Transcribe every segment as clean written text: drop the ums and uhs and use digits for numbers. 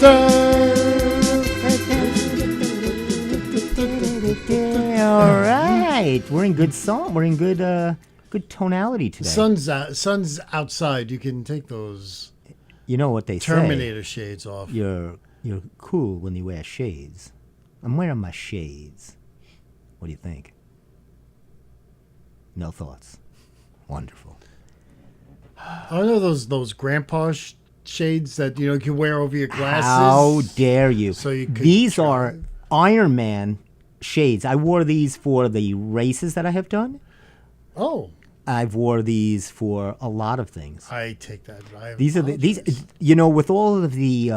All right, we're in good song. We're in good good tonality today. Sun's outside. You can take those. You know what they Terminator shades off. You're cool when you wear shades. I'm wearing my shades. What do you think? No thoughts. Wonderful. I know those grandpa shades that you can wear over your glasses. How dare you? So you could These are Iron Man shades. I wore these for the races that I have done. Oh. I've wore these for a lot of things. I take that. These are these. With all of the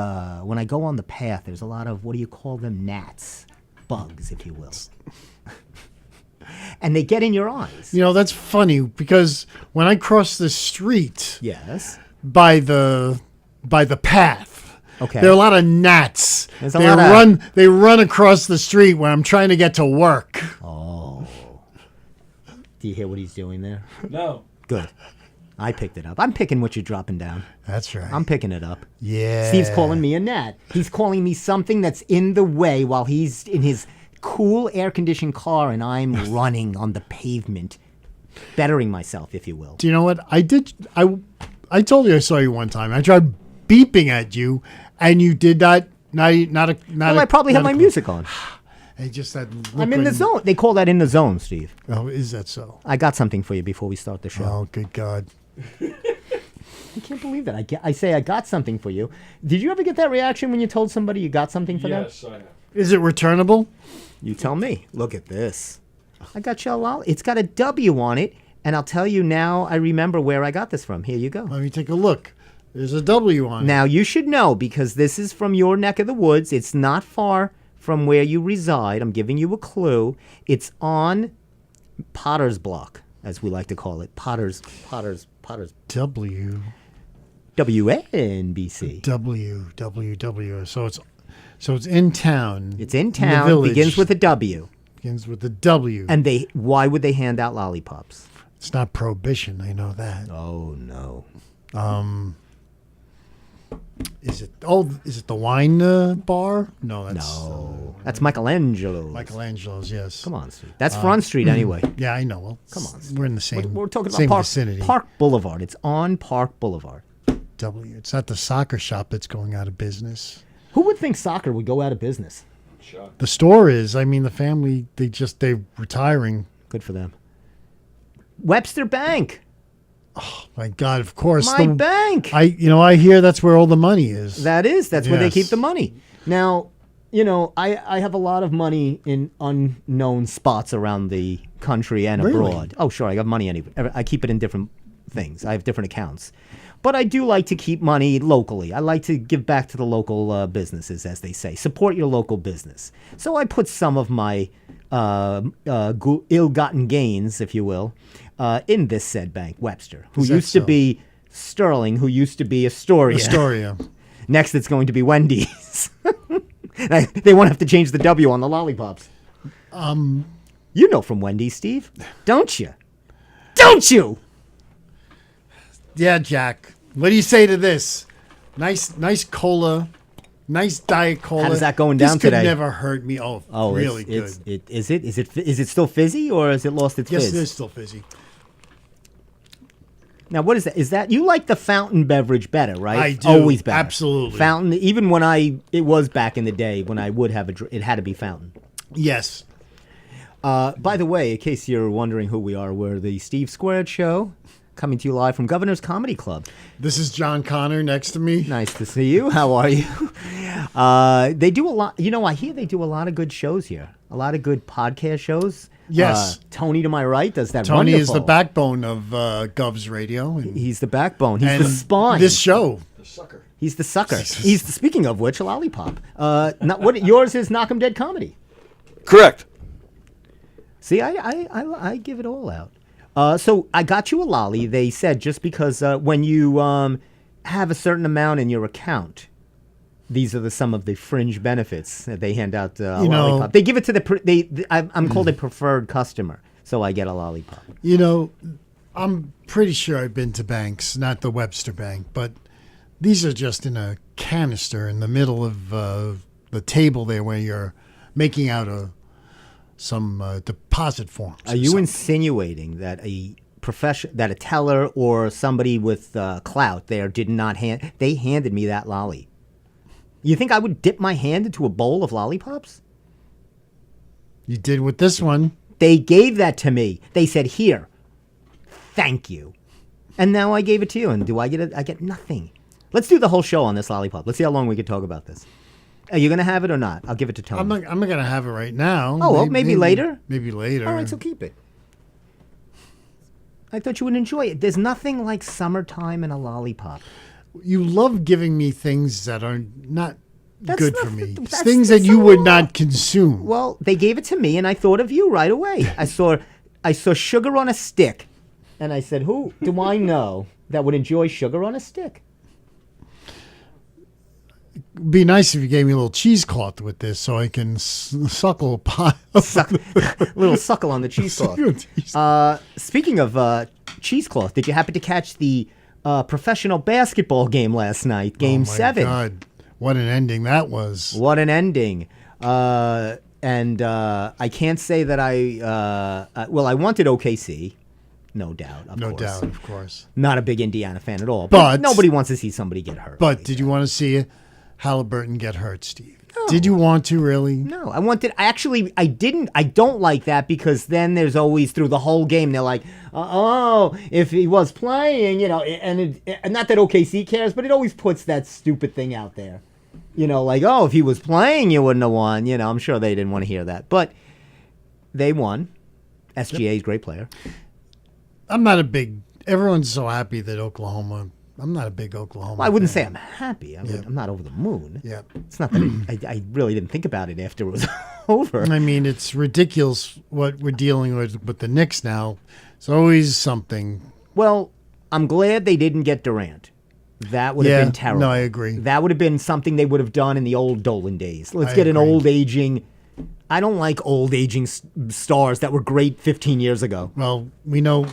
when I go on the path, there's a lot of, what do you call them? Gnats, bugs, if you will. And they get in your eyes. That's funny because when I cross the street, yes, by the path, okay, there are a lot of gnats. They run across the street when I'm trying to get to work. Oh, do you hear what he's doing there? No. Good. I picked it up. I'm picking what you're dropping down. That's right. I'm picking it up. Yeah. Steve's calling me a gnat. He's calling me something that's in the way while he's in his cool air-conditioned car and I'm running on the pavement, bettering myself, if you will. Do you know what? I told you I saw you one time. I tried beeping at you, and you did not. I probably have my music on. I just said, I'm in the zone. They call that in the zone, Steve. Oh, is that so? I got something for you before we start the show. Oh, good God. I can't believe that. I say I got something for you. Did you ever get that reaction when you told somebody you got something for them? Yes, I have. Is it returnable? You tell me. Look at this. I got you a lolly. It's got a W on it, and I'll tell you now, I remember where I got this from. Here you go. Let me take a look. There's a W on it. Now, you should know, because this is from your neck of the woods. It's not far from where you reside. I'm giving you a clue. It's on Potter's Block, as we like to call it. Potter's. W. WNBC. W. So it's in town. It's in town. In begins with a W. Begins with a W. And why would they hand out lollipops? It's not prohibition. I know that. Oh no. Is it the wine bar? No, that's Michelangelo's. Michelangelo's, yes. Come on, Steve. That's Front Street anyway. Yeah, I know. Well, come on, Steve. We're in the same. We're talking same about vicinity. Park Boulevard. It's on Park Boulevard. W. It's not the soccer shop that's going out of business. Who would think soccer would go out of business? Sure. The store is. I mean, the family. They're retiring. Good for them. Webster Bank. Oh my God! Of course, my bank. I hear that's where all the money is. That's where they keep the money. Now, I have a lot of money in unknown spots around the country and abroad. Oh, sure, I got money anywhere. I keep it in different things. I have different accounts. But I do like to keep money locally. I like to give back to the local businesses, as they say. Support your local business. So I put some of my ill-gotten gains, if you will, in this said bank, Webster, who used to be Sterling, who used to be Astoria. Next, it's going to be Wendy's. They won't have to change the W on the lollipops. You know from Wendy's, Steve, don't you? Don't you? Yeah, Jack. What do you say to this? Nice cola. Nice Diet Cola. How is that going down today? This could never hurt me. Oh, really good. Is it still fizzy, or has it lost its fizz? Yes, it is still fizzy. Now, what is that? Is that you like the fountain beverage better, right? I do. Always better. Absolutely. Fountain, even when it was back in the day when I would have it had to be fountain. Yes. By the way, in case you're wondering who we are, we're the Steve Squared Show, coming to you live from Governor's Comedy Club. This is John Connor next to me. Nice to see you. How are you? They do a lot. I hear they do a lot of good shows here. A lot of good podcast shows. Yes. Tony to my right does that. Tony wonderful. is the backbone of Gov's Radio. He's the backbone. He's the spine. This show. The sucker. He's the sucker. Speaking of which, a lollipop. Yours is Knock 'em Dead Comedy. Correct. See, I give it all out. So I got you a lolly. They said just because when you have a certain amount in your account, these are some of the fringe benefits that they hand out. A lollipop. They give it to I'm called a preferred customer, so I get a lollipop. I'm pretty sure I've been to banks, not the Webster Bank, but These are just in a canister in the middle of the table there where you're making out some deposit forms. Are you insinuating that a teller or somebody with clout there did not they handed me that lolly? You think I would dip my hand into a bowl of lollipops? You did with this one. They gave that to me. They said, "Here, thank you," and now I gave it to you. And do I get it? I get nothing. Let's do the whole show on this lollipop. Let's see how long we can talk about this. Are you going to have it or not? I'll give it to Tony. I'm not going to have it right now. Oh, well, maybe later? Maybe later. All right, so keep it. I thought you would enjoy it. There's nothing like summertime and a lollipop. You love giving me things that are not good for me. That's Things that you would not consume. Well, they gave it to me, and I thought of you right away. I saw sugar on a stick, and I said, who do I know that would enjoy sugar on a stick? It'd be nice if you gave me a little cheesecloth with this so I can suckle a pie. Little suckle on the cheesecloth. Speaking of cheesecloth, did you happen to catch the professional basketball game last night, Game 7? Oh, my God. What an ending that was. What an ending. And I can't say that I wanted OKC. No doubt, of course. Not a big Indiana fan at all. But nobody wants to see somebody get hurt. But did you want to see Halliburton get hurt, Steve? No. Did you want to really? No, I didn't. I don't like that because then there's always through the whole game they're like, if he was playing, and not that OKC cares, but it always puts that stupid thing out there. Like, if he was playing, you wouldn't have won. I'm sure they didn't want to hear that. But they won. SGA is a great player. Everyone's so happy that Oklahoma. I'm not a big Oklahoma I wouldn't say fan. I'm happy. I'm not over the moon. Yeah. It's not that I really didn't think about it after it was over. I mean, it's ridiculous what we're dealing with the Knicks now. It's always something. Well, I'm glad they didn't get Durant. That would have been terrible. No, I agree. That would have been something they would have done in the old Dolan days. Let's get an old aging. I don't like old aging stars that were great 15 years ago. Well, we know.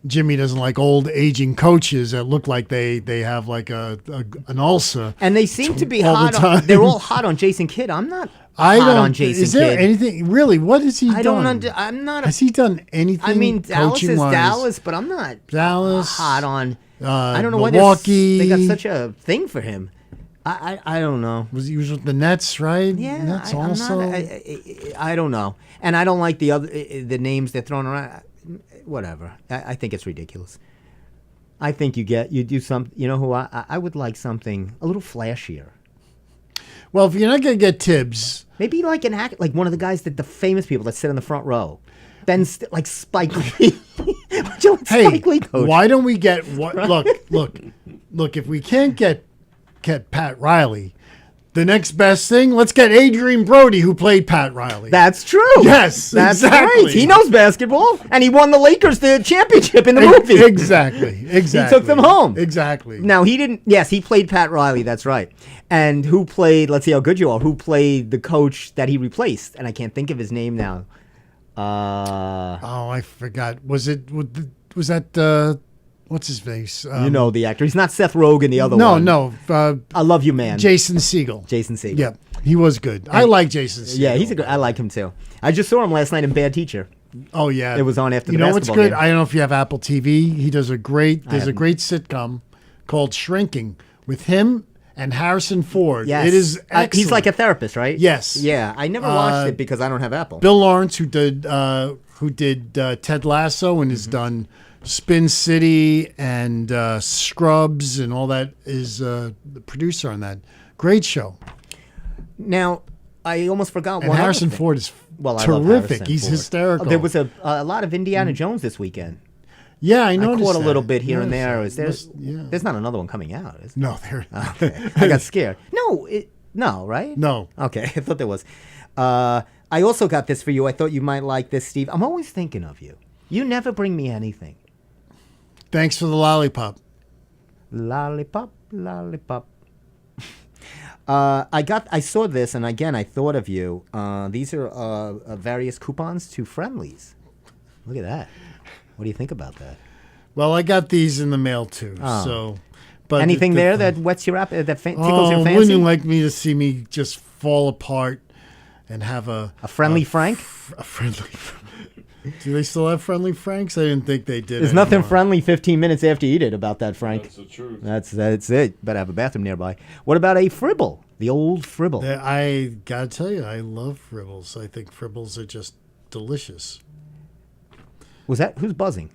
Jimmy doesn't like old aging coaches that look like they have like an ulcer. And they seem to be all the time. They're all hot on Jason Kidd. I'm not hot on Jason Kidd. Is there anything really? What has he done? I'm not. Has he done anything? I mean, Dallas is coaching-wise? Dallas, but I'm not hot on. I don't know Milwaukee. why they got such a thing for him. I don't know. He was with the Nets, right? Yeah, Nets I don't know, and I don't like the names they're throwing around. Whatever. I think it's ridiculous. I think you do something. You know who I would like something a little flashier. Well, if you're not gonna get Tibbs, maybe like one of the guys the famous people that sit in the front row. Like Spike Lee. Spike Lee coach. Why don't we get what? Look. If we can't get Pat Riley, the next best thing, let's get Adrian Brody, who played Pat Riley. That's true. Yes, that's exactly. right. He knows basketball, and he won the Lakers the championship in the movie. Exactly. He took them home. Exactly. Now, he didn't. Yes, he played Pat Riley. That's right. And who played? Let's see how good you are. Who played the coach that he replaced? And I can't think of his name now. I forgot. Was that? What's his face? The actor. He's not Seth Rogen, the other one. No. I Love You, Man. Jason Segel. Yeah, he was good. I like Jason Segel. Yeah, I like him too. I just saw him last night in Bad Teacher. Oh yeah, it was on after the basketball basketball what's good? game. I don't know if you have Apple TV. He does a great sitcom called Shrinking with him and Harrison Ford. Yes. It is excellent. He's like a therapist, right? Yes. Yeah, I never watched it because I don't have Apple. Bill Lawrence, who did Ted Lasso and has done Spin City and Scrubs and all that, is the producer on that. Great show. Now, I almost forgot and one Harrison other thing. Ford is I terrific. He's hysterical. There was a lot of Indiana Jones this weekend. Yeah, I noticed. I caught a that. little bit here and there. There's not another one coming out, is there? No, there. Okay. I got scared. No, right? No. Okay, I thought there was. I also got this for you. I thought you might like this, Steve. I'm always thinking of you. You never bring me anything. Thanks for the lollipop. Lollipop, lollipop. I saw this, and again, I thought of you. These are various coupons to Friendlies. Look at that. What do you think about that? Well, I got these in the mail too. Oh. So, But Anything there that wets your tickles your fancy? Wouldn't you like me to see me just fall apart and have a friendly Frank? A friendly. Do they still have friendly Franks? I didn't think they did. There's nothing friendly 15 minutes after you eat it about that, Frank. That's the truth. That's it. Better have a bathroom nearby. What about a Fribble? The old Fribble. I gotta tell you, I love Fribbles. I think Fribbles are just delicious. Who's buzzing?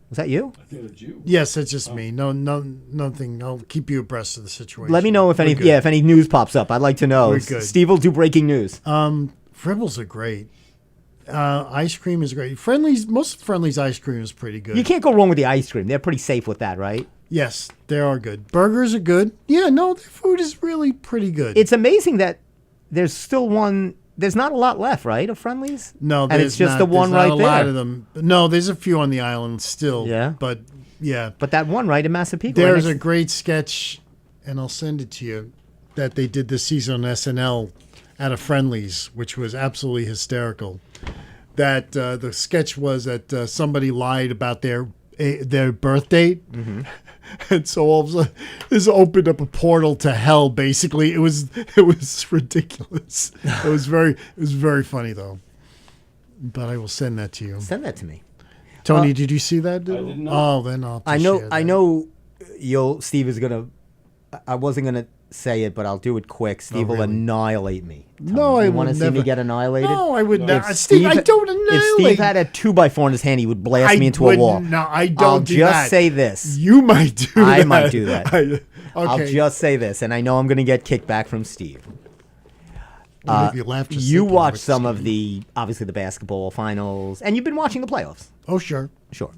Was that you? I think it's you. Yes, it's just me. No, nothing. I'll keep you abreast of the situation. Let me know if if any news pops up. I'd like to know. We're good. Steve will do breaking news. Fribbles are great. Ice cream is great. Most Friendly's ice cream is pretty good. You can't go wrong with the ice cream. They're pretty safe with that, right? Yes, they are good. Burgers are good. Yeah, no, their food is really pretty good. It's amazing that there's still one. There's not a lot left, right, of Friendlies? No, and it's just the one right there. There's not a lot of them. No, there's a few on the island still. Yeah? But, yeah. But that one right in Massapequa. There's a great sketch, and I'll send it to you, that they did this season on SNL at a Friendlies, which was absolutely hysterical. That the sketch was that somebody lied about their birth date. Mm-hmm. And so all of a sudden, this opened up a portal to hell. Basically, it was ridiculous. It was very funny though. But I will send that to you. Send that to me, Tony. Did you see that? I did not. Oh, then I'll. I know. Steve is gonna. I wasn't gonna say it, but I'll do it quick. Steve will annihilate me. No, I want to see me get annihilated. No, I would not. Steve, I don't annihilate. If Steve had a 2x4 in his hand, he would blast me into a wall. No, I don't. I'll do just that. say this. You might do that. I might do that. Okay. I'll just say this, and I know I'm going to get kickback from Steve. You laugh just you thinking watched of it, some Steve. of obviously the basketball finals, and you've been watching the playoffs. Oh, sure. Sure.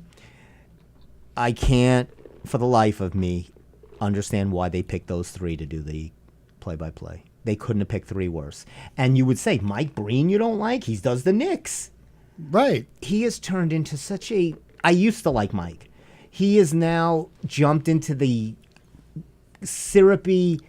I can't, for the life of me, understand why they picked those three to do the play-by-play. They couldn't have picked three worse. And you would say, Mike Breen you don't like? He does the Knicks. Right. He has turned into such a... I used to like Mike. He has now jumped into the syrupy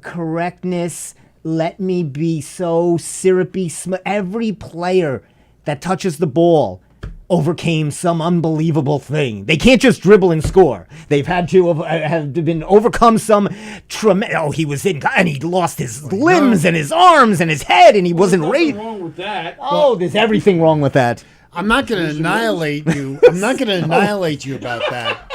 correctness. Let me be so syrupy. Every player that touches the ball overcame some unbelievable thing. They can't just dribble and score. They've had to have been overcome some tremendous... Oh, he was in... And he lost his limbs and his arms and his head, and he wasn't raised... Wrong with that. Oh, there's everything wrong with that. I'm not going to annihilate you. I'm not going to annihilate you about that.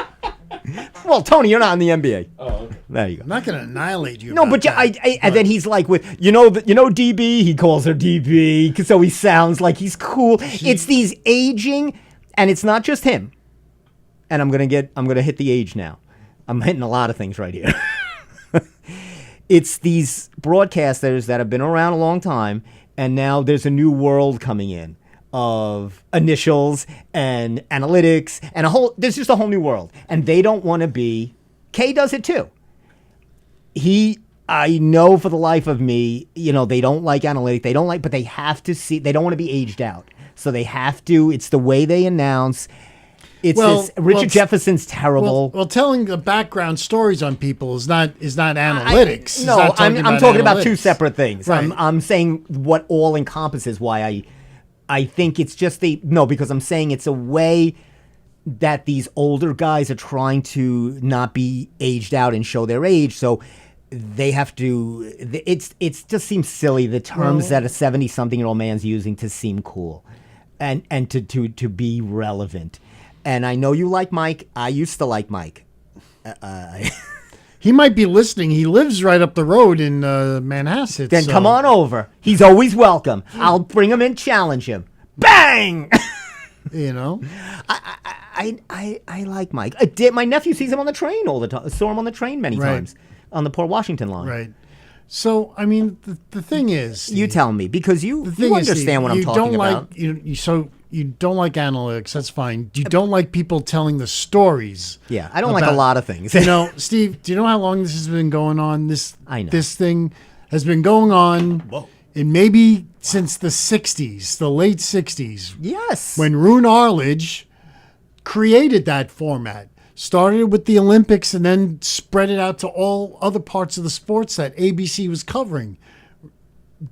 Well, Tony, you're not in the NBA. Oh, okay. There you go. I'm not going to annihilate you. No, about but that. and then he's like with DB. He calls her DB, so he sounds like he's cool. It's these aging, and it's not just him. And I'm gonna hit the age now. I'm hitting a lot of things right here. It's these broadcasters that have been around a long time, and now there's a new world coming in of initials and analytics and there's just a whole new world, and they don't want to be. Kay does it too. I know for the life of me, they don't like analytics. But they have to see. They don't want to be aged out, so they have to. It's the way they announce. Richard Jefferson's terrible. Well, telling the background stories on people is not analytics. I'm talking about two separate things. Right. I'm saying what all encompasses why I think it's just because I'm saying it's a way that these older guys are trying to not be aged out and show their age, so they have to. It just seems silly, the terms that a 70-something-year-old man's using to seem cool, and to be relevant. And I know you like Mike. I used to like Mike. He might be listening. He lives right up the road in Manhasset. Then come on over. He's always welcome. I'll bring him in, challenge him. Bang! I like Mike. My nephew sees him on the train all the time. Saw him on the train many times on the Port Washington line. Right. So, I mean, the thing is, Steve, you tell me, because you understand what I'm talking about. You don't like analytics. That's fine. You don't like people telling the stories. Yeah, I don't like a lot of things. Steve, do you know how long this has been going on? I know. This thing has been going on in maybe since the 60s, the late 60s. Yes. When Roone Arledge created that format. Started with the Olympics and then spread it out to all other parts of the sports that ABC was covering.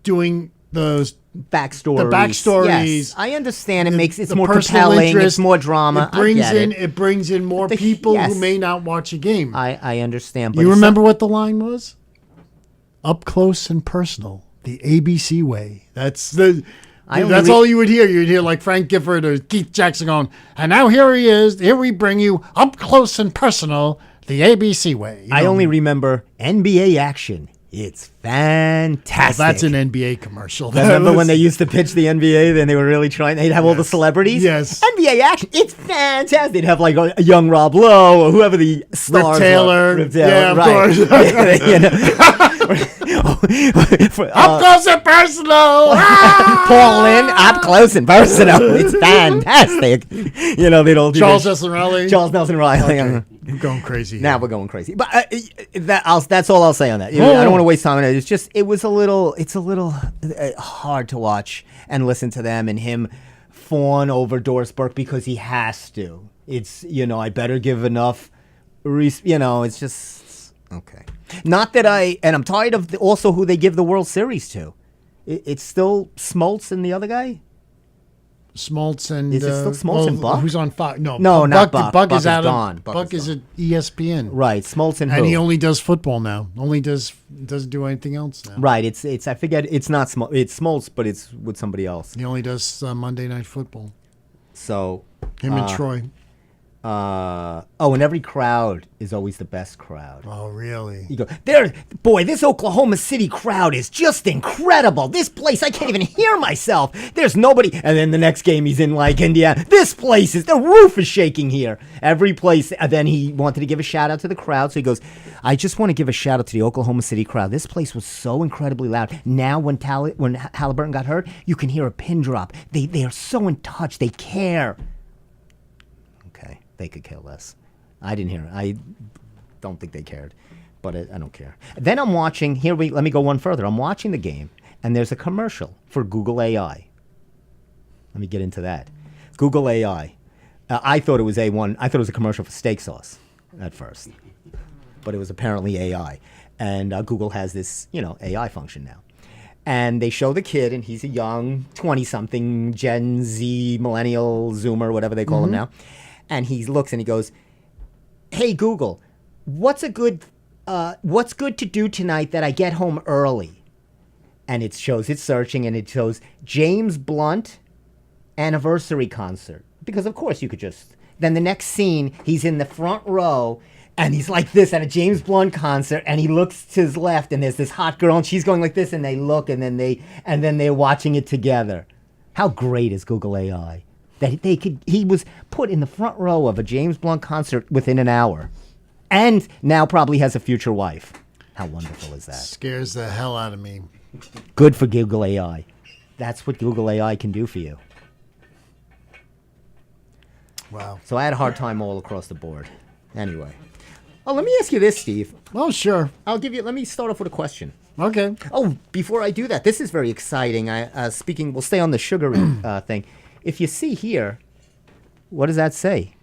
Doing those backstories. the backstories. Yes, I understand. It makes it's the more personal compelling. interest. It's more drama. It brings in more people yes. who may not watch a game. I understand. But You remember what the line was? Up close and personal, the ABC way. That's all you would hear. You'd hear like Frank Gifford or Keith Jackson going, and now here he is. Here we bring you up close and personal, the ABC way. I only remember NBA action. It's fantastic. Well, that's an NBA commercial. Remember when they used to pitch the NBA? Then they were really trying. They'd have all the celebrities. Yes. NBA action. It's fantastic. They'd have like a young Rob Lowe or whoever the stars Rip Taylor. Yeah, of right. course. Up close and personal. Paul Lynn, up close and personal. It's fantastic. They'd all do Charles Nelson Riley. Charles Nelson Riley. Okay. I'm going crazy. Now we're going crazy. But that's all I'll say on that. I don't want to waste time on it. It's a little hard to watch and listen to them and him fawn over Doris Burke because he has to. It's, I better give enough, it's just, okay. Not that I'm tired of also who they give the World Series to. It's still Smoltz and the other guy? Smoltz and is it still Smoltz and Buck? Who's on Fox? No, not Buck. Buck is out gone. Buck is at ESPN. Right, Smoltz and who? And he only does football now. Doesn't do anything else now. Right, it's I forget. It's not Smoltz. It's Smoltz, but it's with somebody else. He only does Monday Night Football. So him and Troy. And every crowd is always the best crowd. Oh, really? You go, this Oklahoma City crowd is just incredible. This place, I can't even hear myself. There's nobody. And then the next game he's in like Indiana. The roof is shaking here. Every place. And then he wanted to give a shout out to the crowd. So he goes, I just want to give a shout out to the Oklahoma City crowd. This place was so incredibly loud. Now when Halliburton got hurt, you can hear a pin drop. They are so in touch. They care. They could care less. I didn't hear it. I don't think they cared, but I don't care. Then I'm watching, let me go one further. I'm watching the game, and there's a commercial for Google AI. Let me get into that. Google AI. I thought it was A1. I thought it was a commercial for steak sauce at first, but it was apparently AI. And Google has this, AI function now. And they show the kid, and he's a young 20-something Gen Z, millennial, Zoomer, whatever they call him now. And he looks and he goes, "Hey Google, what's good to do tonight that I get home early?" And it shows it's searching and it shows James Blunt anniversary concert. Because of course you could just. Then the next scene, he's in the front row and he's like this at a James Blunt concert and he looks to his left and there's this hot girl and she's going like this and they look and then they're watching it together. How great is Google AI? That he was put in the front row of a James Blunt concert within an hour. And now probably has a future wife. How wonderful is that? Scares the hell out of me. Good for Google AI. That's what Google AI can do for you. Wow. So I had a hard time all across the board. Anyway. Oh, let me ask you this, Steve. Oh, sure. Let me start off with a question. Okay. Oh, before I do that, this is very exciting. We'll stay on the sugary thing. If you see here, what does that say?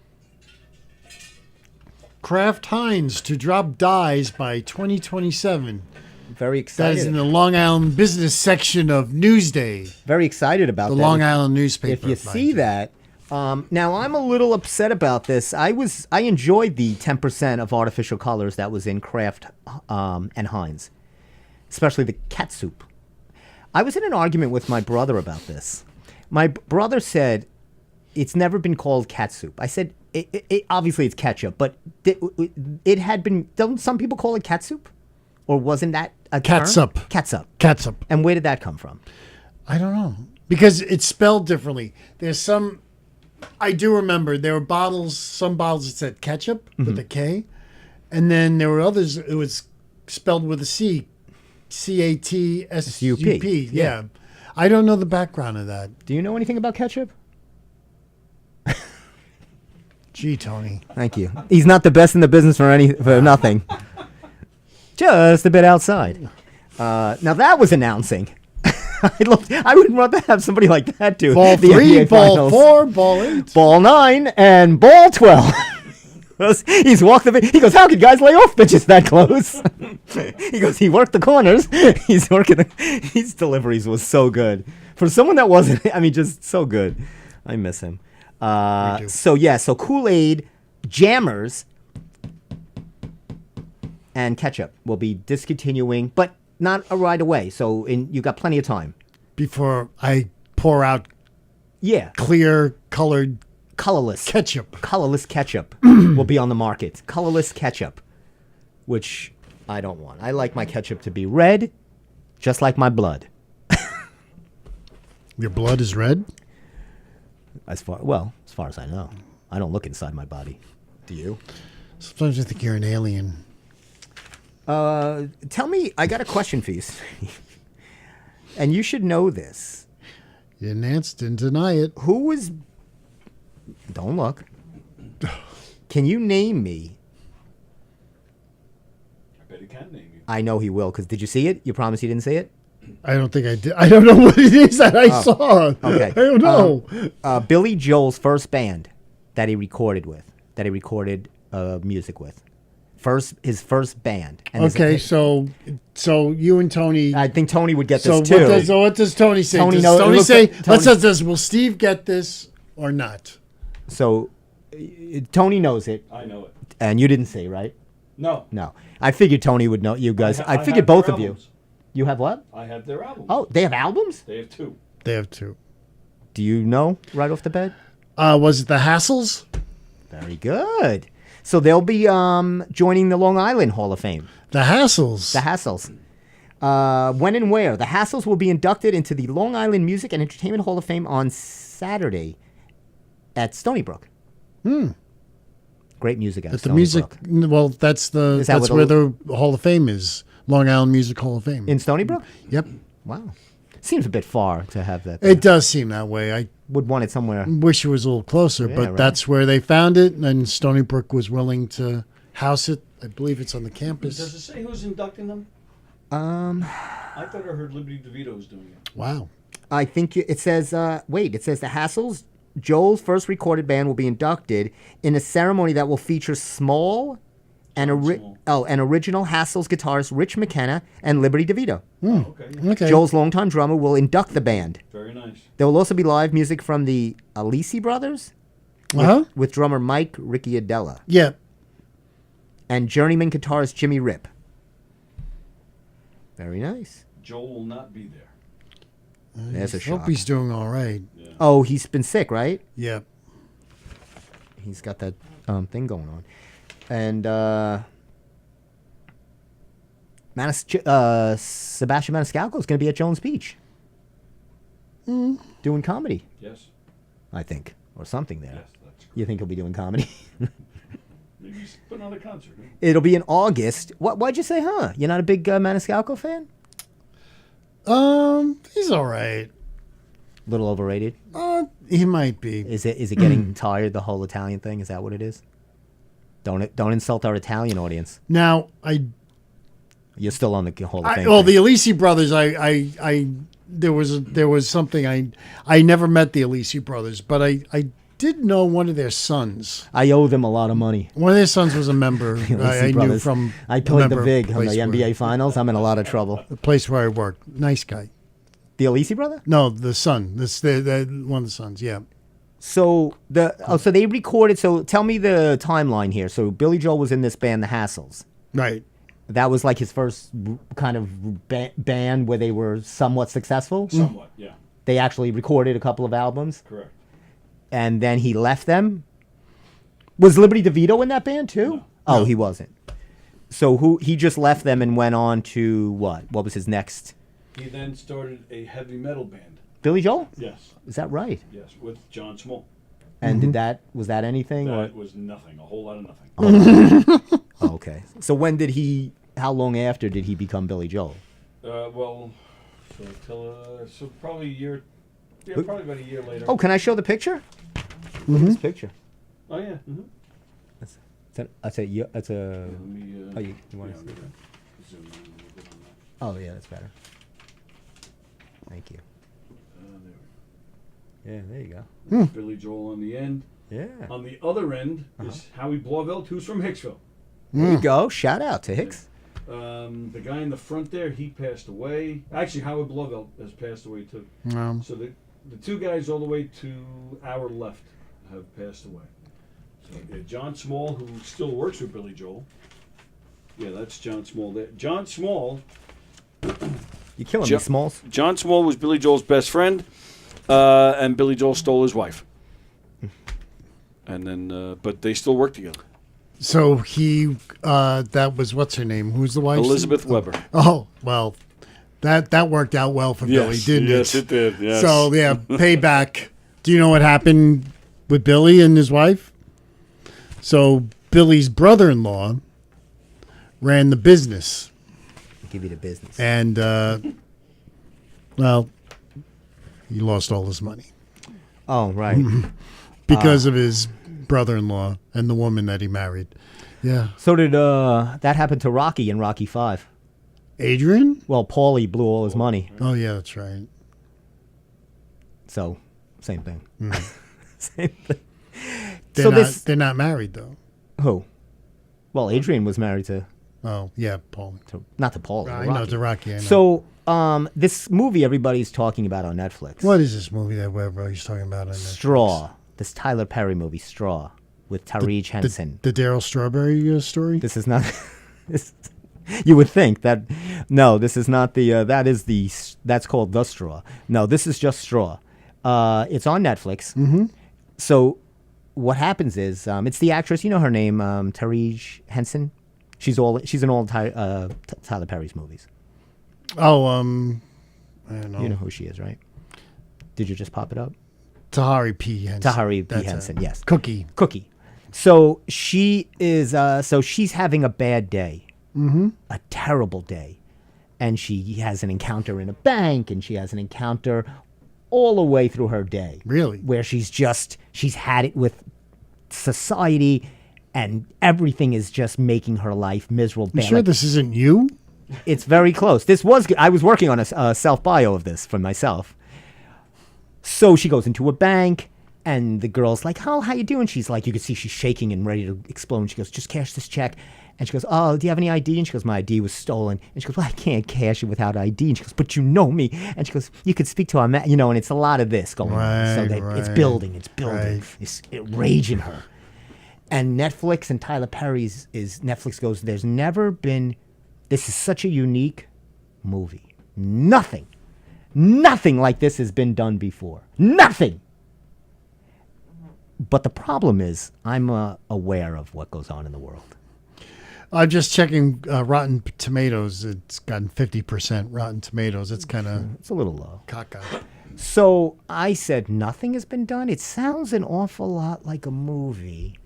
Kraft Heinz to drop dies by 2027. Very excited. That is in the Long Island business section of Newsday. Very excited about that. The Long Island newspaper. If you see that, now I'm a little upset about this. I enjoyed the 10% of artificial colors that was in Kraft and Heinz, especially the catsup. I was in an argument with my brother about this. My brother said, it's never been called catsup. I said, obviously it's ketchup, but it had been, don't some people call it catsup? Or wasn't that a catsup? Term? Catsup. Catsup. And where did that come from? I don't know. Because it's spelled differently. I do remember there were some bottles that said ketchup with a K. And then there were others, it was spelled with a C. C-A-T-S-U-P. Yeah. I don't know the background of that. Do you know anything about ketchup? Gee, Tony. Thank you. He's not the best in the business for nothing. Just a bit outside. Now that was announcing. I would rather have somebody like that do ball the 3, NBA ball finals. 4, ball 8, ball 9, and ball 12. He's walked the. He goes, "How could guys lay off bitches that close?" He goes, he worked the corners. He's working. His deliveries was so good for someone that wasn't. I mean, just so good. I miss him. do. So Kool-Aid, Jammers, and ketchup will be discontinuing, but not right away. So you got plenty of time. Before I pour out Yeah, clear colored colorless ketchup. Colorless ketchup will be on the market. Colorless ketchup, which I don't want. I like my ketchup to be red, just like my blood. Your blood is red? As far as I know, I don't look inside my body. Do you? Sometimes I think you're an alien. Tell me, I got a question for you, and you should know this. You didn't deny it. Who was? Don't look. Can you name me? I bet he can name you. I know he will, because did you see it? You promise you didn't see it? I don't think I did. I don't know what it is that I saw. Okay. I don't know. Billy Joel's first band that he recorded music with. His first band. And Okay, so you and Tony. I think Tony would get So this too. what does Tony say? Tony does knows- it Tony looks say? like Tony- Let's say this. Will Steve get this or not? So Tony knows it, I know it. and you didn't see, right? No. No. I figured Tony would know. You guys. I have figured their both of you. albums. You have what? I have their albums. Oh, they have albums? They have two. They have two. Do you know right off the bat? Was it the Hassles? Very good. So they'll be joining the Long Island Hall of Fame. The Hassles. The Hassles. When and where? The Hassles will be inducted into the Long Island Music and Entertainment Hall of Fame on Saturday at Stony Brook. Great music at At the Stony music. Brook. Well, that's where the Hall of Fame is. Long Island Music Hall of Fame. In Stony Brook? Yep. Wow. Seems a bit far to have that. It does seem that way. I Would want it somewhere. wish it was a little closer, Yeah, but right. that's where they found it, and Stony Brook was willing to house it. I believe it's on the Does campus. it say who's inducting them? I thought I heard Liberty DeVito was doing it. Wow. I think it says, it says the Hassles, Joel's first recorded band, will be inducted in a ceremony that will feature Small and original Hassles guitarist Rich McKenna and Liberty DeVito. Oh, okay. Yeah. Okay. Joel's longtime drummer will induct the band. Very nice. There will also be live music from the Alisi brothers with drummer Mike Ricciardella Yeah. and journeyman guitarist Jimmy Ripp. Very nice. Joel will not be there. There's a I hope shock. he's doing all right. Yeah. Oh, he's been sick, right? Yeah. He's got that thing going on. And Sebastian Maniscalco is going to be at Jones Beach doing comedy, Yes. I think, or something there. Yes, that's You think he'll be doing comedy? Maybe he's putting on a concert. Huh? It'll be in August. Why'd you say, huh? You're not a big Maniscalco fan? He's all right. A little overrated. He might be. Is it getting tired, the whole Italian thing? Is that what it is? Don't insult our Italian audience. Now, You're still on the Hall of Fame. well, thing. the Alisi brothers, there was something I never met the Alisi brothers, but I did know one of their sons. I owe them a lot of money. One of their sons was a member. Alisi I knew brothers. from. I a played the member Vig on the place NBA Finals. I'm in a lot of trouble. the place where I worked. Nice guy. The Alisi brother? No, the son. This the one of the sons. Yeah. So so they recorded. So tell me the timeline here. So Billy Joel was in this band, the Hassles. Right. That was like his first kind of band where they were somewhat successful. Somewhat, yeah. They actually recorded a couple of albums, Correct. and then he left them. Was Liberty DeVito in that band too? No. Oh, No. he wasn't. So he just left them and went on to what? What was his next? He then started a heavy metal band. Billy Joel? Yes. Is that right? Yes, with John Small. And was that anything? That Or? was nothing. A whole lot of nothing. Oh, okay. So when did he? How long after did he become Billy Joel? So probably a year. Yeah, probably about a year later. Oh, can I show the picture? Look at this picture. Oh yeah. Mm-hmm. That's a. Let me. Oh, you want to I'm see gonna that? zoom in a little bit on that. Oh, yeah, that's better. Thank you. There Yeah, there you go. we go. Billy Joel on the end. Yeah. On the other end is Howie Blofeld, who's from Hicksville. There you go. Shout out to Hicks. The guy in the front there, he passed away. Actually, Howard Blovell has passed away too. So the two guys all the way to our left have passed away. So John Small, who still works with Billy Joel. Yeah, that's John Small there. John Small. You killing me, Smalls. John Small was Billy Joel's best friend, and Billy Joel stole his wife. And then, but they still work together. So he, that was, what's her name? Who's the wife? Elizabeth Weber. Oh, well, that worked out well for Billy, didn't it? Yes, it did. Yes. So, yeah, payback. Do you know what happened with Billy and his wife? So Billy's brother-in-law ran the business. Give you the business. And, well, he lost all his money. Oh, right. Because of his brother-in-law and the woman that he married. Yeah. So did that happen to Rocky in Rocky 5? Adrian? Well, Paulie blew all his money. Oh, yeah, that's right. So, same thing. Same thing. They're not married, though. Who? Well, Adrian was married to... Oh, yeah, Paulie. Not to Paulie. I know, to Rocky. I know. So, this movie everybody's talking about on Netflix. What is this movie that everybody's talking about on Netflix? Straw. This Tyler Perry movie, Straw, with Tariq Henson. The Daryl Strawberry story? This is not... you would think that... No, this is not the... That's called The Straw. No, this is just Straw. It's on Netflix. Mm-hmm. So what happens is... it's the actress, you know her name, Tariq Henson? She's in all Tyler Perry's movies. Oh, I don't know. You know who she is, right? Did you just pop it up? Tahari P. Henson. Tahari P. Henson, yes. Cookie. So she is. So she's having a bad day, a terrible day, and she has an encounter in a bank, and she has an encounter all the way through her day. Really? Where she's had it with society, and everything is just making her life miserable. You sure this isn't you? It's very close. This was good. I was working on a self bio of this for myself. So she goes into a bank, and the girl's like, "Oh, how you doing?" She's like, you can see she's shaking and ready to explode. And she goes, "Just cash this check." And she goes, "Oh, do you have any ID?" And she goes, "My ID was stolen." And she goes, "Well, I can't cash it without ID." And she goes, "But you know me." And she goes, "You could speak to our and it's a lot of this going on. So it's building. Right. It's raging her. And Netflix and Tyler Perry's Netflix goes, "There's never been, this is such a unique movie. Nothing like this has been done before. Nothing." But the problem is, I'm aware of what goes on in the world. I'm just checking Rotten Tomatoes. It's gotten 50% Rotten Tomatoes. It's kind of... It's a little low. Caca. So I said, nothing has been done? It sounds an awful lot like a movie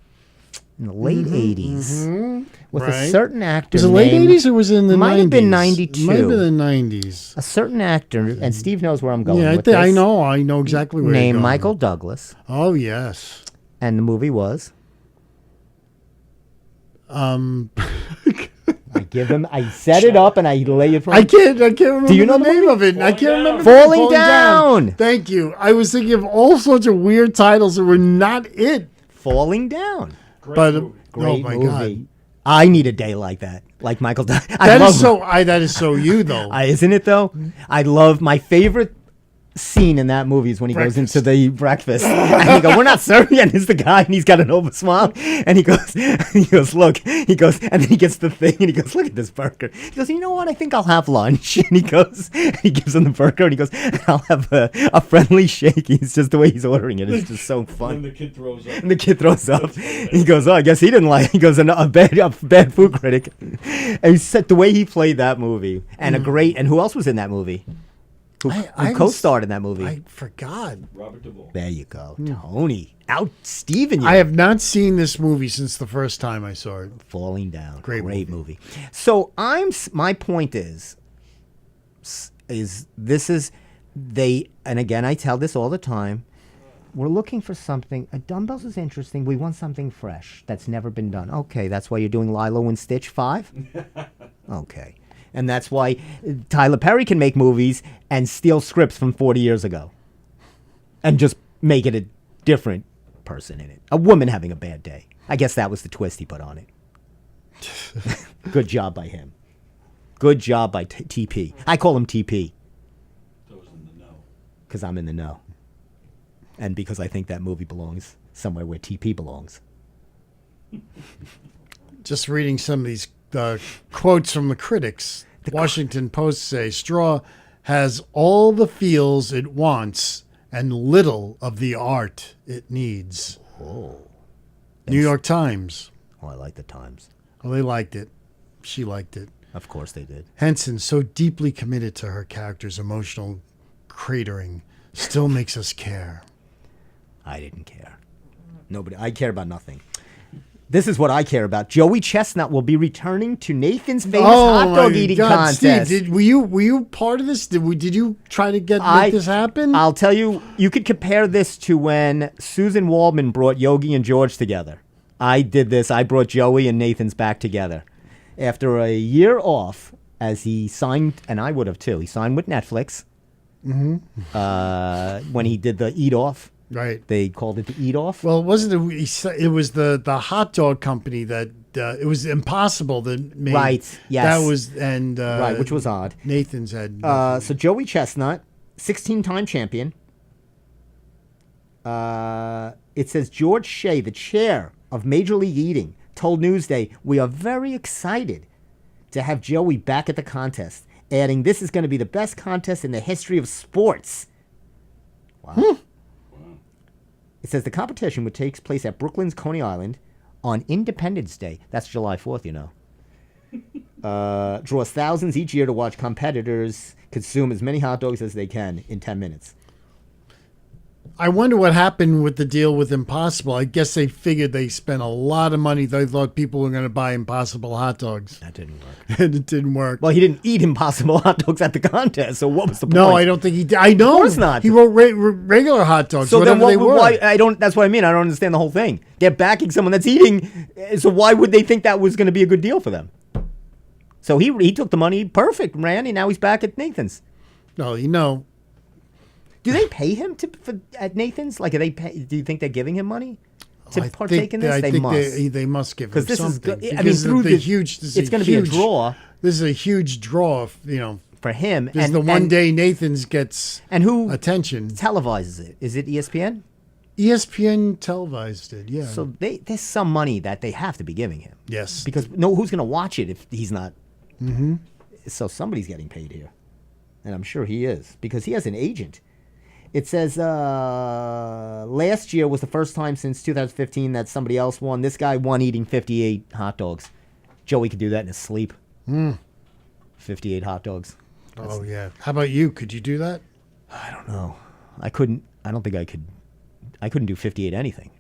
in the late 80s with a certain actor. Was it late 80s or was it in the 90s? Might have been 92. Might have been the 90s. A certain actor, and Steve knows where I'm going with this. I know exactly where you're named going. Michael Douglas. Oh, yes. And the movie was? I set it up and I lay it for him. I can't remember Do you know the name of it. I can't remember. Falling Down. Thank you. I was thinking of all sorts of weird titles that were not it. Falling Down. Great movie. Great oh my movie. God. I need a day like that. Like Michael Douglas. That is so you though. Isn't it though? I love my favorite scene in that movie is when he goes into the breakfast and he goes, "We're not serving," and it's the guy and he's got an over smile and he goes, "Look," and then he gets the thing and he goes, "Look at this burger." He goes, "You know what? I think I'll have lunch." And he gives him the burger and he goes, "I'll have a friendly shake." It's just the way he's ordering it. It's just so fun. And the kid throws up. And the kid throws up. He goes, "Oh, I guess he didn't like." He goes, "A bad food critic." And he said the way he played that movie and and who else was in that movie? Who co-starred in that movie? I forgot. Robert Duvall. There you go. Tony. Out Steven. I have not seen this movie since the first time I saw it. Falling Down. Great movie. So my point is this is and again I tell this all the time, we're looking for something. Dumbbells is interesting. We want something fresh that's never been done. Okay, that's why you're doing Lilo and Stitch 5? Okay. And that's why Tyler Perry can make movies and steal scripts from 40 years ago and just make it a different person in it. A woman having a bad day. I guess that was the twist he put on it. Good job by him. Good job by TP. I call him TP. Those in the know. Because I'm in the know. And because I think that movie belongs somewhere where TP belongs. Just reading some of these quotes from the critics. Washington Post say, Straw has all the feels it wants and little of the art it needs. Oh. New York Times. Oh, I like the Times. Oh, they liked it. She liked it. Of course they did. Henson, so deeply committed to her character's emotional cratering, still makes us care. I didn't care. Nobody. I care about nothing. This is what I care about. Joey Chestnut will be returning to Nathan's famous hot dog eating contest. Steve, were you part of this? Did you try to make this happen? I'll tell you. You could compare this to when Susan Waldman brought Yogi and George together. I did this. I brought Joey and Nathan's back together. After a year off, as he signed, and I would have too, he signed with Netflix. Mm-hmm. When he did the Eat Off. Right. They called it the Eat Off. Well, it was the hot dog company that it was Impossible that made. Right, yes. That was, and. Right, which was odd. Nathan's had. So Joey Chestnut, 16-time champion. It says George Shea, the chair of Major League Eating, told Newsday, "We are very excited to have Joey back at the contest," adding, "This is going to be the best contest in the history of sports." Wow. It says the competition, which takes place at Brooklyn's Coney Island on Independence Day, that's July 4th, you know, draws thousands each year to watch competitors consume as many hot dogs as they can in 10 minutes. I wonder what happened with the deal with Impossible. I guess they figured they spent a lot of money. They thought people were going to buy Impossible hot dogs. That didn't work. And it didn't work. Well, he didn't eat Impossible hot dogs at the contest, so what was the point? No, I don't think he did. I know. Of course not. He wrote regular hot dogs, so whatever then they were. That's what I mean. I don't understand the whole thing. They're backing someone that's eating, so why would they think that was going to be a good deal for them? So he took the money, perfect, ran, and now he's back at Nathan's. No, you know. Do they pay him at Nathan's? Like, do you think they're giving him money to partake in this? I think must. They must give him this something. Is good. I mean, through the huge. It's going to be a draw. This is a huge draw, for him. This is the one day Nathan's gets attention. Televises it? Is it ESPN? ESPN televised it. Yeah. So there's some money that they have to be giving him. Yes. Because who's going to watch it if he's not? Mm-hmm. So somebody's getting paid here, and I'm sure he is because he has an agent. It says last year was the first time since 2015 that somebody else won. This guy won eating 58 hot dogs. Joey could do that in his sleep. 58 hot dogs. Oh, yeah. How about you? Could you do that? I don't know. I couldn't. I don't think I could. I couldn't do 58 anything.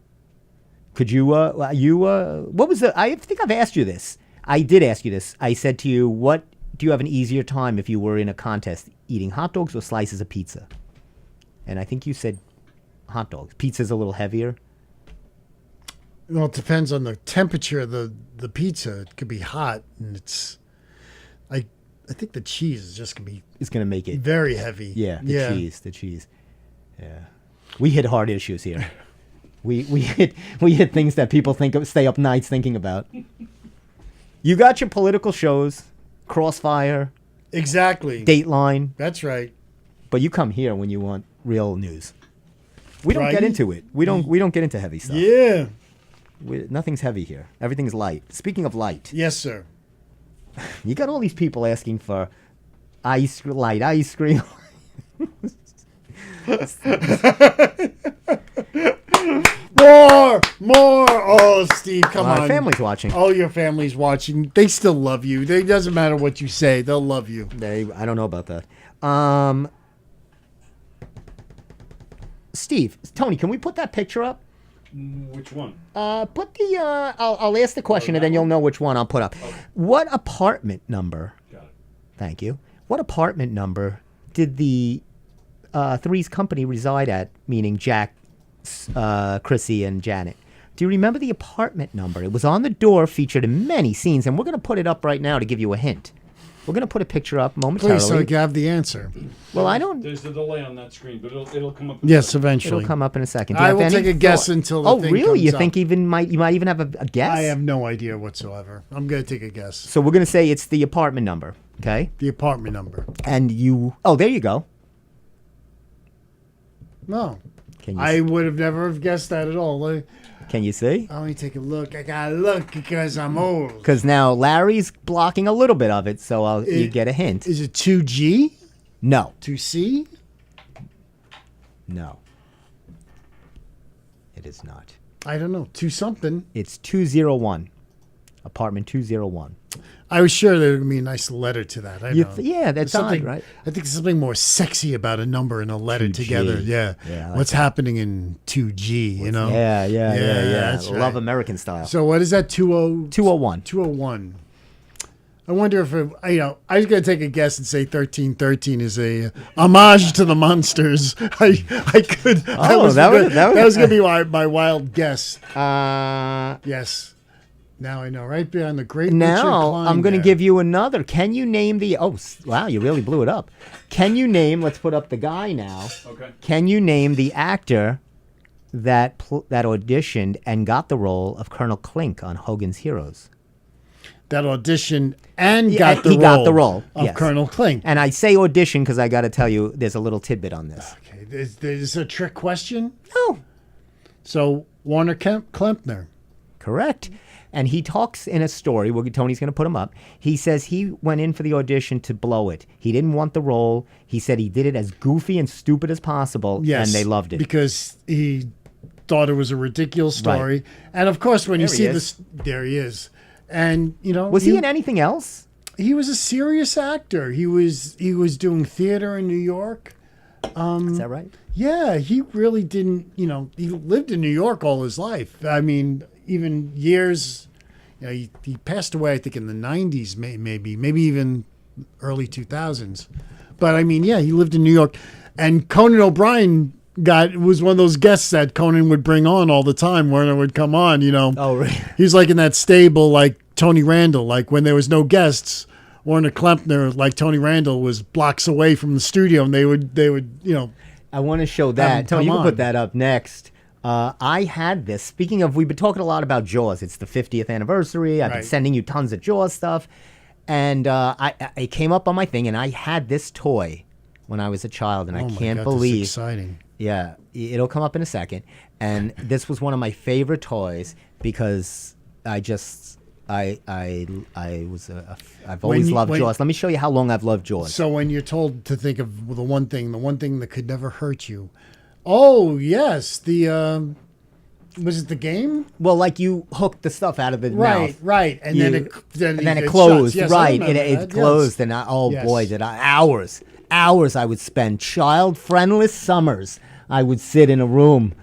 Could you? What was the? I think I've asked you this. I did ask you this. I said to you, what do you have an easier time if you were in a contest eating hot dogs or slices of pizza? And I think you said hot dogs. Pizza's a little heavier. Well, it depends on the temperature of the pizza. It could be hot, and I think the cheese is just gonna be. It's gonna make it very heavy. Yeah, the cheese. Yeah, we hit hard issues here. we hit things that people stay up nights thinking about. You got your political shows, Crossfire. Exactly. Dateline. That's right. But you come here when you want real news. We don't get into it. We don't get into heavy stuff. Yeah. Nothing's heavy here. Everything's light. Speaking of light. Yes, sir. You got all these people asking for light ice cream. More. Oh, Steve, come on. My family's watching. Oh, your family's watching. They still love you. It doesn't matter what you say. They'll love you. I don't know about that. Steve, Tony, can we put that picture up? Which one? Put the. I'll ask the question and then you'll know which one I'll put up. Okay. What apartment number? Got it. Thank you. What apartment number did the Three's Company reside at? Meaning Jack, Chrissy, and Janet. Do you remember the apartment number? It was on the door, featured in many scenes, and we're going to put it up right now to give you a hint. We're going to put a picture up momentarily. Please, so you have the answer. Well, I don't. There's a delay on that screen, but it'll come up. Yes, eventually. It'll come up in a second. I will take a guess until the thing really? You comes think up. you might even have a guess? I have no idea whatsoever. I'm going to take a guess. So we're going to say it's the apartment number. Okay. The apartment number. And you. Oh, there you go. No. Can you? I would have never have guessed that at all. Can you see? Let me take a look. I gotta look because I'm old. Because now Larry's blocking a little bit of it, so you get a hint. Is it 2G? No. 2C? No. It is not. I don't know. 2 something. It's 201. Apartment 201. I was sure there would be a nice letter to that. I know. Yeah, that's something, odd, right? I think there's something more sexy about a number and a letter 2G. together. Yeah. Yeah, I like What's happening in 2G, you know? Yeah. That's Love right. American style. So what is that? 201. 201. I wonder if I was going to take a guess and say 1313 is a homage to the monsters. I could. That was going to be my wild guess. Yes. Now I know. Right behind the great Richard Now Klein I'm going to there. give you another. Can you name the? Oh, wow! You really blew it up. Can you name? Let's put up the guy now. Okay. Can you name the actor that auditioned and got the role of Colonel Klink on Hogan's Heroes? that auditioned and Yeah, got the he role got the role, of yes. Colonel Klink. And I say audition because I got to tell you, there's a little tidbit on this. Okay, there's a trick question. No, So Warner Klempner. correct. And he talks in a story. Tony's going to put him up. He says he went in for the audition to blow it. He didn't want the role. He said he did it as goofy and stupid as possible, Yes, and they loved it. because he thought it was a ridiculous story. And of course, when you There he see is. this, there he is. And Was he in anything else? He was a serious actor. He was doing theater in New York. Is that right? Yeah, he really didn't. He lived in New York all his life. I mean, even years. He passed away, I think, in the 90s, maybe even early 2000s. But I mean, yeah, he lived in New York. And Conan O'Brien was one of those guests that Conan would bring on all the time. Werner would come on. Oh, really? He's like in that stable, like Tony Randall. Like when there was no guests, Warner Klempner, like Tony Randall, was blocks away from the studio, and they would. I want to show him that. Tony, you come can put on. that up next. I had this. Speaking of, we've been talking a lot about Jaws. It's the 50th anniversary. I've been Right. sending you tons of Jaws stuff. And it came up on my thing, and I had this toy when I was a child, and I Oh my can't God, believe. that's exciting. Yeah, it'll come up in a second. And this was one of my favorite toys because I've always loved Jaws. Let me show you how long I've loved Jaws. So when you're told to think of the one thing that could never hurt you. Oh yes, was it the game? Well, like you hooked the stuff out of the mouth. Right, and then it it shuts. closed. Yes, I right, remember it that, closed, yes. and Yes. boy, did I hours I would spend child-friendless summers. I would sit in a room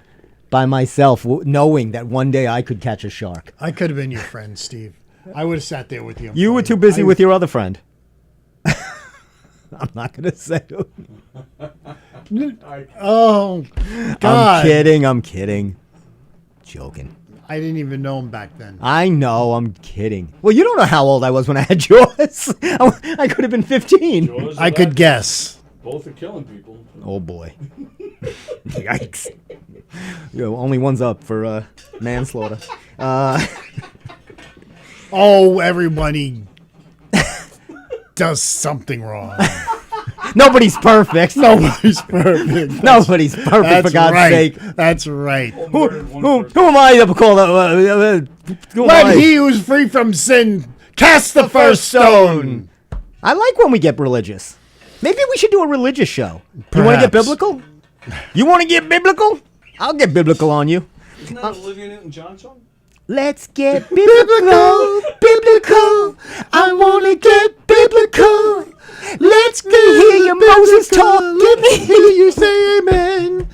by myself, knowing that one day I could catch a shark. I could have been your friend, Steve. I would have sat there with you. You were too busy with your other friend. I'm not going to say who. Oh God! I'm kidding. Joking. I didn't even know him back then. I know, I'm kidding. Well, you don't know how old I was when I had Jaws. I could have been 15. Jaws I are could back. guess. Both are killing people. Oh boy. Yikes. Only one's up for manslaughter. Oh, everybody does something wrong. Nobody's perfect. Nobody's perfect. Nobody's perfect, That's for God's right. sake. That's right. Who am I to call Let he who's free from sin cast the first stone. I like when we get religious. Maybe we should do a religious show. You want to get Perhaps. biblical? You want to get biblical? I'll get biblical on you. Isn't that Olivia Newton-John song? Let's get biblical, biblical. I want to get biblical. Let's hear your Moses talk. Let me hear you say amen.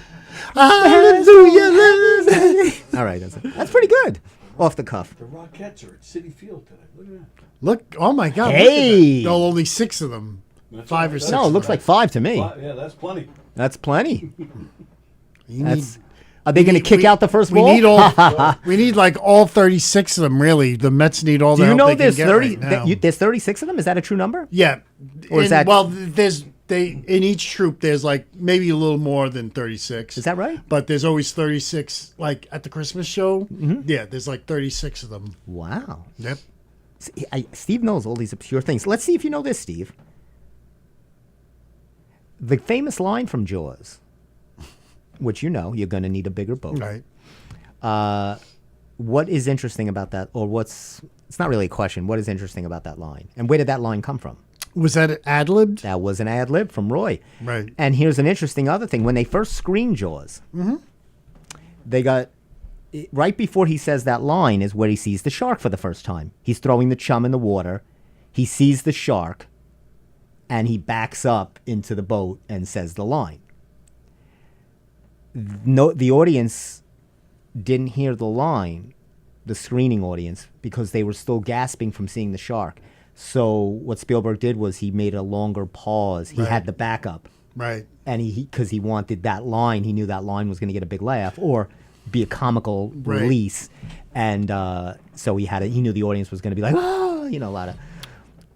Hallelujah. All right, that's pretty good. Off the cuff. The Rockettes are at City Field today. Look at that. Look, oh my God. Hey. Look at that. No, only 6 of them. That's 5 all or right. 6. No, it looks like 5 to me. Yeah, that's plenty. That's plenty. You That's. Are they going to kick out the first we ball? need all. We need like all 36 of them. Really, the Mets need all Do the you help know they there's can get 30? right now. There's 36 of them. Is that a true number? Yeah. Or is that- Well, in each troop there's like maybe a little more than 36. Is that right? But there's always 36. Like at the Christmas show, yeah, there's like 36 of them. Wow. Yep. Steve knows all these obscure things. Let's see if you know this, Steve. The famous line from Jaws, which you know, you're going to need a bigger boat. Right. What is interesting about that, or it's not really a question, what is interesting about that line? And where did that line come from? Was that ad-libbed? That was an ad lib from Roy. Right. And here's an interesting other thing. When they first screened Jaws, they got, right before he says that line is where he sees the shark for the first time. He's throwing the chum in the water. He sees the shark, and he backs up into the boat and says the line. No, the audience didn't hear the line, the screening audience, because they were still gasping from seeing the shark. So what Spielberg did was he made a longer pause. He had the backup. Right. And because he wanted that line, he knew that line was going to get a big laugh or be a comical release. And so he knew the audience was going to be like, oh, a lot of.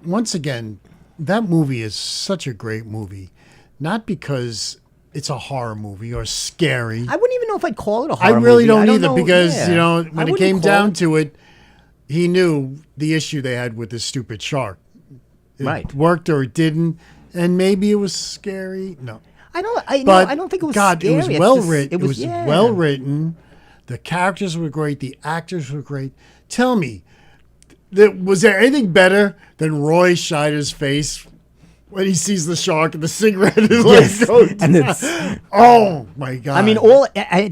Once again, that movie is such a great movie. Not because it's a horror movie or scary. I wouldn't even know if I'd call it a horror movie. I really don't either because, I when it came down to it, he knew the issue they had with this stupid shark. It worked or it didn't, and maybe it was scary. No, I don't think it was God, scary. it was well written. It was yeah. well written. The characters were great. The actors were great. Tell me, was there anything better than Roy Scheider's face when he sees the shark and the cigarette is and it's oh my God! I mean,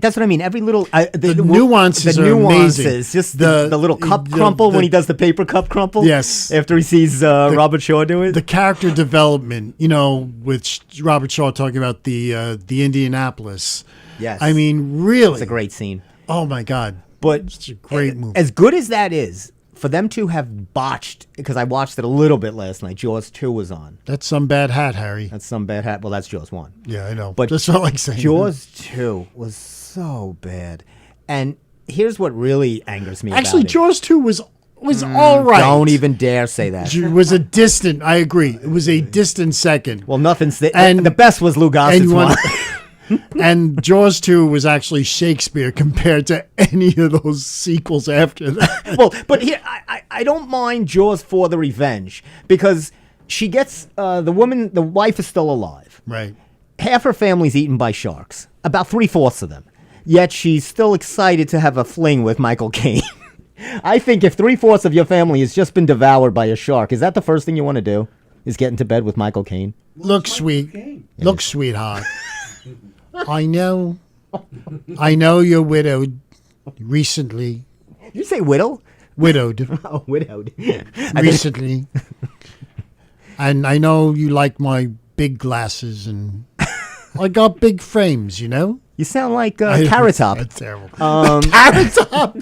that's what I mean. Every little the nuances are amazing. Just the little cup crumple when he does the paper cup crumple. Yes, after he sees Robert Shaw do it. The character development, with Robert Shaw talking about the Indianapolis. Yes, I mean, really, it's a great scene. Oh my God! But it's a great movie. As good as that is, for them to have botched, because I watched it a little bit last night. Jaws 2 was on. That's some bad hat, Harry. That's some bad hat. Well, that's Jaws 1. Yeah, I know. But just felt like saying Jaws 2 was so bad. And here's what really angers me. Actually, about it. Jaws 2 was all right. Don't even dare say that. It was a distant. I agree. It was a distant second. Well, nothing's and the best was Lou Gossett's one. And Jaws 2 was actually Shakespeare compared to any of those sequels after that. Well, but here, I don't mind Jaws for the revenge because she gets, the wife is still alive. Right. Half her family's eaten by sharks, about 3/4 of them. Yet she's still excited to have a fling with Michael Caine. I think if 3/4 of your family has just been devoured by a shark, is that the first thing you want to do? Is get into bed with Michael Caine? Look, sweetheart. I know you're widowed recently. Did you say widow? Widowed. Oh, widowed. Recently. And I know you like my big glasses and I got big frames, You sound like Carrot Top. That's terrible. Carrot Top.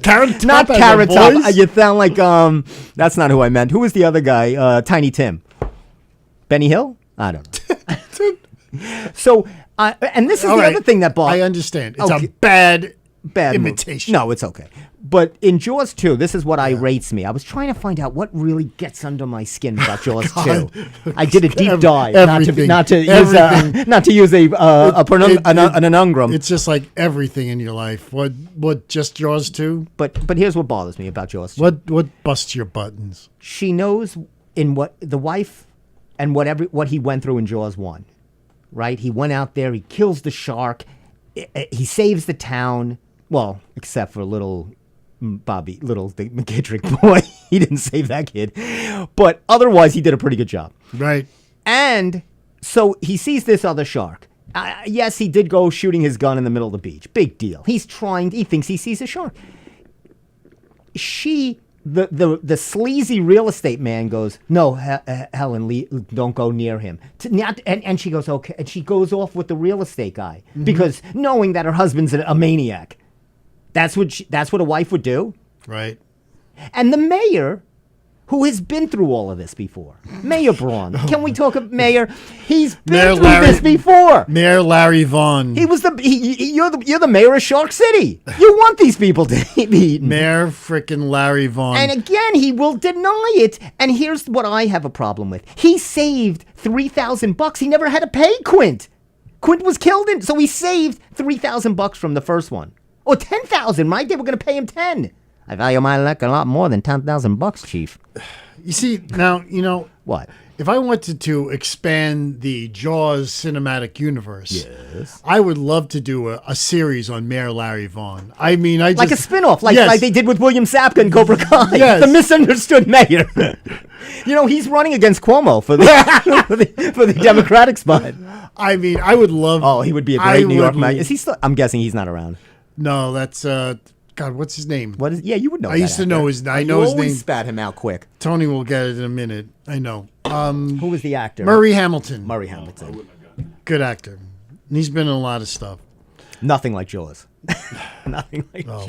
Carrot Top. Not Carrot Top. You sound like that's not who I meant. Who was the other guy? Tiny Tim. Benny Hill? I don't know. So, and this is the other thing that bothers. I understand. It's a bad imitation. No, it's okay. But in Jaws 2, this is what irates me. I was trying to find out what really gets under my skin about Jaws 2. I did a deep dive, not to use an unungrum. It's just like everything in your life. What just Jaws 2? But here's what bothers me about Jaws 2. What busts your buttons? She knows in what the wife and what he went through in Jaws 1. Right? He went out there, he kills the shark, he saves the town. Well, except for little Bobby, the McKittrick boy. He didn't save that kid. But otherwise, he did a pretty good job. Right. And so he sees this other shark. Yes, he did go shooting his gun in the middle of the beach. Big deal. He thinks he sees a shark. The sleazy real estate man goes, no, Helen, don't go near him. And she goes, okay. And she goes off with the real estate guy because knowing that her husband's a maniac. That's what a wife would do. Right. And the mayor, who has been through all of this before, Mayor Braun. Can we talk of Mayor? He's been through this before. Mayor Larry Vaughn. He was you're the mayor of Shark City. You want these people to be eaten. Mayor frickin' Larry Vaughn. And again, he will deny it. And here's what I have a problem with. He saved $3,000. He never had to pay Quint. Quint was killed so he saved $3,000 from the first one. Or $10,000, right? They were going to pay him $10,000. I value my neck a lot more than $10,000, Chief. You see, now, What? if I wanted to expand the Jaws cinematic universe, Yes. I would love to do a series on Mayor Larry Vaughn. I mean, I just... Like a spin-off, like, Yes. like they did with William Sapka and Cobra Kai. Yes. The misunderstood mayor. He's running against Cuomo for the, for the Democratic spot. I mean, I would love... Oh, he would be a great New York mayor. Is he still? I'm guessing he's not around. No, that's... God, what's his name? What is? Yeah, you would know. I used to know his... I know his name. Spat him out quick. Tony will get it in a minute. I know. Who was the actor? Murray Hamilton. Murray Hamilton. Good actor. And he's been in a lot of stuff. Nothing like Jaws. Nothing like. Oh.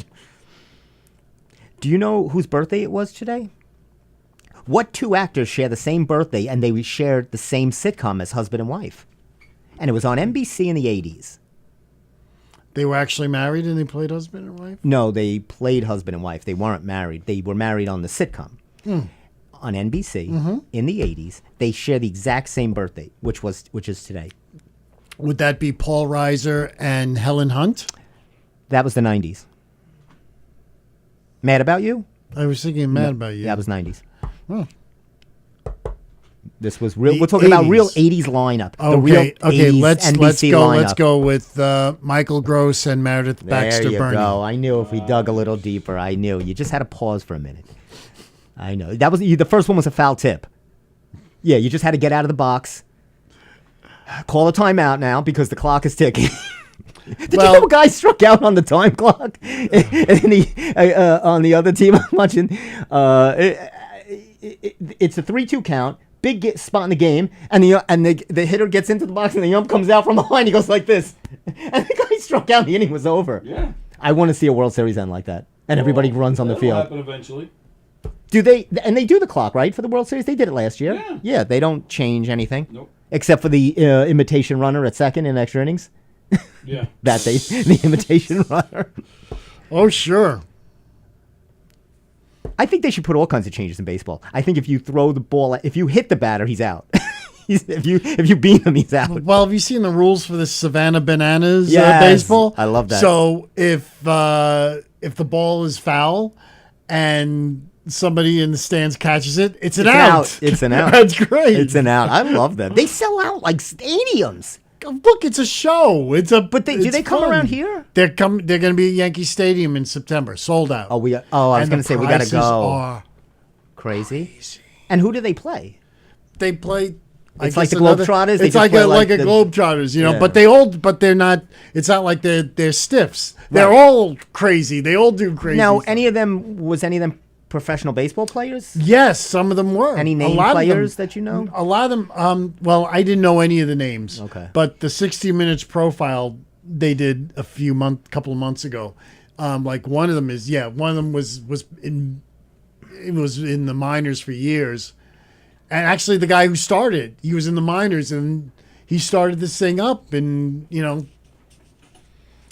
Do you know whose birthday it was today? What two actors share the same birthday and they shared the same sitcom as husband and wife? And it was on NBC in the 80s. They were actually married and they played husband and wife? No, they played husband and wife. They weren't married. They were married on the sitcom. On NBC in the 80s. They share the exact same birthday, which is today. Would that be Paul Reiser and Helen Hunt? That was the 90s. Mad About You? I was thinking Mad About You. That was 90s. Oh. This was real. The We're talking about 80s. real 80s lineup. The real Okay, 80s let's NBC go. lineup. Let's go with Michael Gross and Meredith Baxter There you Birney. go. I knew if we dug a little deeper, I knew. You just had to pause for a minute. I know. That was the first one was a foul tip. Yeah, you just had to get out of the box. Call a timeout now because the clock is ticking. Did you know a guy struck out on the time clock? And on the other team I'm watching, it's a 3-2 count. Big spot in the game, and the hitter gets into the box, and the ump comes out from behind. He goes like this, and the guy struck out. And the inning was over. Yeah. I want to see a World Series end like that, and everybody runs on the That'll field. happen eventually. Do they? And they do the clock right for the World Series. They did it last year. Yeah. Yeah, they don't change anything. Nope. Except for the imitation runner at second in extra innings. Yeah. The imitation runner. Oh, sure. I think they should put all kinds of changes in baseball. I think if you throw the ball, if you hit the batter, he's out. If you beat him, he's out. Well, have you seen the rules for the Savannah Bananas Yes. baseball? I love that. So if the ball is foul and somebody in the stands catches it, it's an out. It's an out. That's great. It's an out. I love that. They sell out like stadiums. Look, it's a show. But do they come fun. around here? They're going to be at Yankee Stadium in September, sold out. I was going to say we got to go. Are Crazy. And who do they play? They play. It's like the Globetrotters? They It's just like play a like the- Globetrotters, Yeah. but they're not. It's not like they're stiffs. They're Right. all crazy. They all do crazy. Now, stuff. any of them professional baseball players? Yes, some of them were. Any A name lot of them- players that you know? A lot of them. Well, I didn't know any of the names. Okay. But the 60 Minutes profile they did couple of months ago. Like one of them was in the minors for years, and actually the guy who started, he was in the minors and he started this thing up, and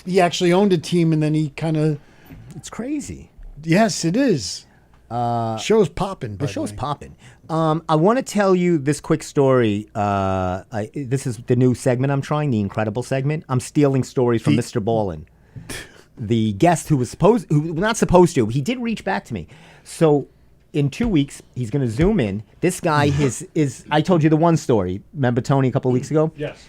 he actually owned a team, and then he kind of. It's crazy. Yes, it is. Show's popping. The show's popping. I want to tell you this quick story. This is the new segment I'm trying, the Incredible segment. I'm stealing stories from Mr. Ballin. The guest who was not supposed to, he did reach back to me. So in 2 weeks, he's going to Zoom in. This guy is I told you the one story. Remember Tony a couple of weeks ago? Yes.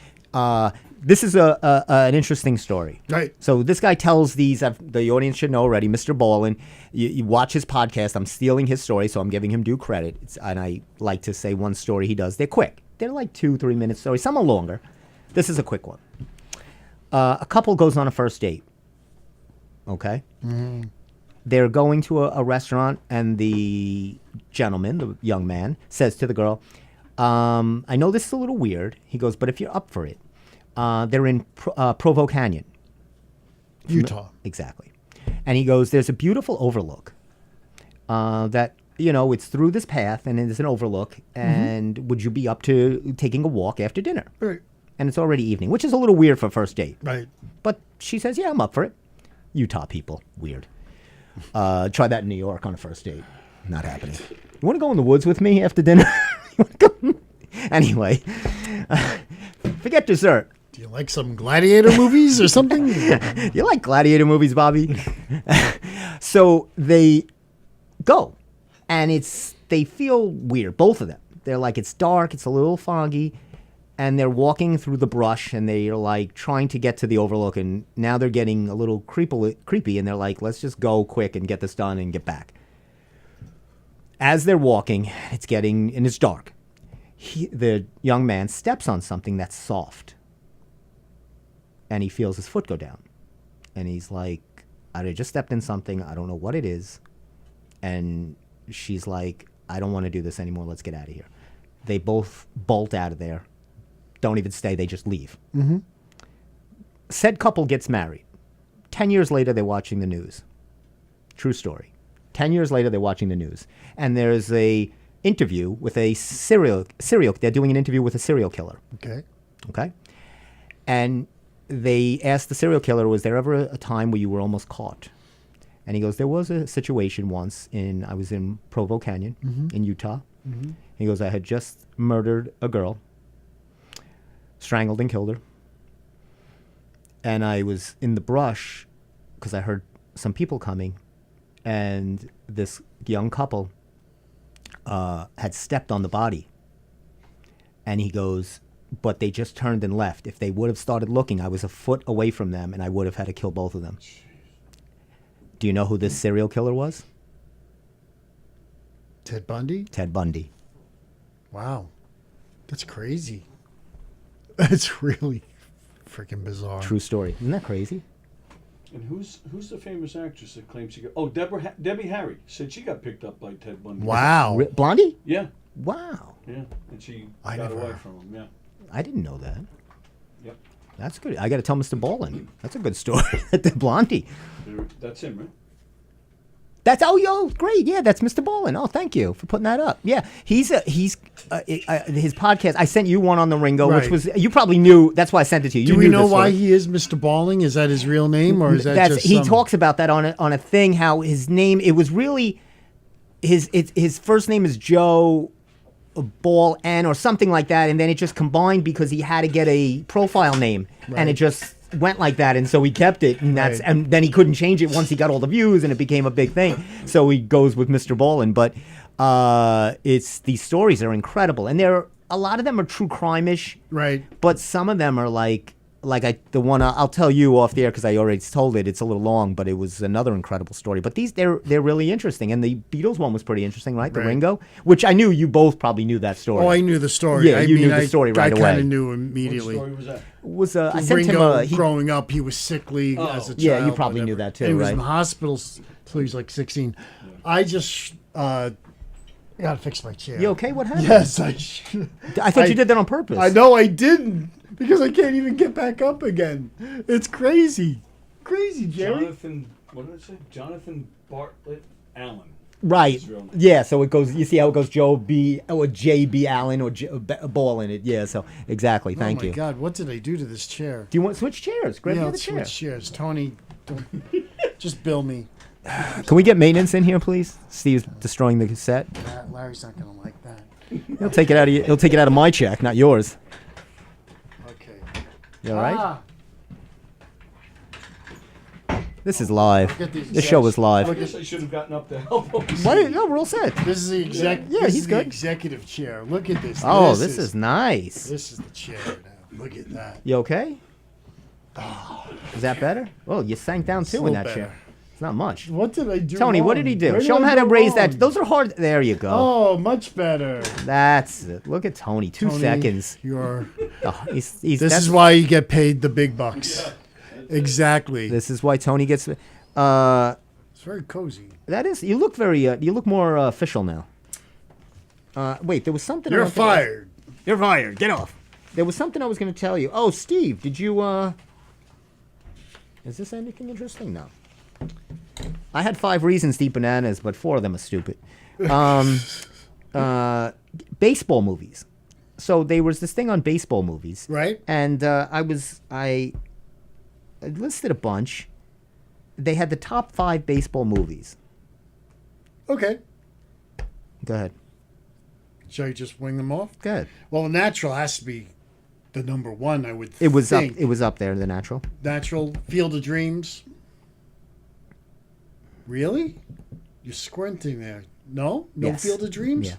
This is an interesting story. Right. So this guy tells these, the audience should know already, Mr. Ballin, you watch his podcast. I'm stealing his story, so I'm giving him due credit. And I like to say one story he does. They're quick. They're like 2-3 minute stories. Some are longer. This is a quick one. A couple goes on a first date. Okay? Mm-hmm. They're going to a restaurant, and the gentleman, the young man, says to the girl, I know this is a little weird. He goes, but if you're up for it, they're in Provo Canyon. Utah. Exactly. And he goes, there's a beautiful overlook that, it's through this path, and there's an overlook, and would you be up to taking a walk after dinner? Right. And it's already evening, which is a little weird for a first date. Right. But she says, yeah, I'm up for it. Utah people. Weird. Try that in New York on a first date. Not happening. You want to go in the woods with me after dinner? Anyway, forget dessert. Do you like some gladiator movies or something? You like gladiator movies, Bobby? So they go, and they feel weird, both of them. They're like, it's dark, it's a little foggy, and they're walking through the brush, and they're like trying to get to the overlook, and now they're getting a little creepy, and they're like, let's just go quick and get this done and get back. As they're walking, and it's dark. The young man steps on something that's soft, and he feels his foot go down, and he's like, I just stepped in something, I don't know what it is. And she's like, I don't want to do this anymore, let's get out of here. They both bolt out of there, don't even stay, they just leave. Mm-hmm. Said couple gets married. 10 years later, they're watching the news. True story. 10 years later, they're watching the news. And there's a interview with a serial, they're doing an interview with a serial killer. Okay? And they asked the serial killer, was there ever a time where you were almost caught? And he goes, there was a situation once I was in Provo Canyon in Utah. Mm-hmm. He goes, I had just murdered a girl, strangled and killed her. And I was in the brush because I heard some people coming, and this young couple had stepped on the body. And he goes, but they just turned and left. If they would have started looking, I was a foot away from them, and I would have had to kill both of them. Do you know who this serial killer was? Ted Bundy? Ted Bundy. Wow. That's crazy. That's really freaking bizarre. True story. Isn't that crazy? And who's the famous actress that claims she got... Oh, Debbie Harry said she got picked up by Ted Bundy. Wow. Blondie? Yeah. Wow. Yeah, and she got away from him, yeah. I didn't know that. Yep. That's good. I got to tell Mr. Ballin. That's a good story. The Blondie. That's him, right? Great. Yeah, that's Mr. Ballin. Oh, thank you for putting that up. Yeah, he's his podcast. I sent you one on the Ringo, Right. which was, you probably knew. That's why I sent it to you. Do You we knew know this why story. he is Mr. Balling? Is that his real name, or is that just he some... talks about that on a thing, how his name, it was really his first name is Joe Ball N or something like that, and then it just combined because he had to get a profile name, and it just went like that, and so he kept it, and and then he couldn't change it once he got all the views, and it became a big thing. So he goes with Mr. Ballin. But these stories are incredible, and a lot of them are true crime-ish, Right. but some of them are the one I'll tell you off the air because I already told it. It's a little long, but it was another incredible story. But they're really interesting, and the Beatles one was pretty interesting, right? The Right. Ringo, which I knew you both probably knew that story. Oh, I knew the story. Yeah, you knew the story right I away. kind of knew What immediately. story was that? I sent Ringo, him growing up, he was sickly as a child. Yeah, you probably knew that too, And he was right? in the hospital till he was like 16. I just gotta fix my chair. You okay? What happened? Yes, I thought you did that on purpose. I know I didn't, because I can't even get back up again. It's crazy. Crazy, Jerry. What did I say? Jonathan Bartlett Allen. Right. His real name. Yeah, so it goes, you see how it goes Joe B. or J. B. Allen or Ball in it. Yeah, so exactly. Thank Oh, my you. God. What did I do to this chair? Do you want to switch chairs? Grab Yeah, the other let's chair. switch chairs. Tony, just bill me. Can we get maintenance in here, please? Steve's destroying the cassette. Larry's not going to like that. He'll take it out of my check, not yours. Okay. You all right? Ah, This is live. look at these This show is live. I guess I should have gotten up to help him. What? No, we're all set. this is the Yeah, this he's is good. the executive chair. Look at this. Oh, this is nice. This is the chair now. Look at that. You okay? Is that better? Oh, you sank down too a in little that chair. better. It's not much. What did I do? Tony, what did he do? Where Show him I how to go raise wrong? that. Those are hard. There you go. Oh, much better. That's it. Look at Tony. 2 Tony, seconds. You're. Oh, This that's- is why you get paid the big bucks. Exactly. This is why Tony gets. It's very cozy. That is. You look very. You look more official now. Wait, there was something. I You're wanted to ask- fired. You're fired. Get off. There was something I was going to tell you. Oh, Steve, did you? Is this anything interesting? No. I had 5 reasons to eat bananas, but 4 of them are stupid. Baseball movies. So there was this thing on baseball movies, Right? and I listed a bunch. They had the top 5 baseball movies. Okay. Go ahead. Shall you just wing them off? Go ahead. Well, The Natural has to be the number one, I would It was think. up. It was up there. The Natural. Natural, Field of Dreams. Really? You're squinting there. No? No Yes. Field of Dreams? Yeah.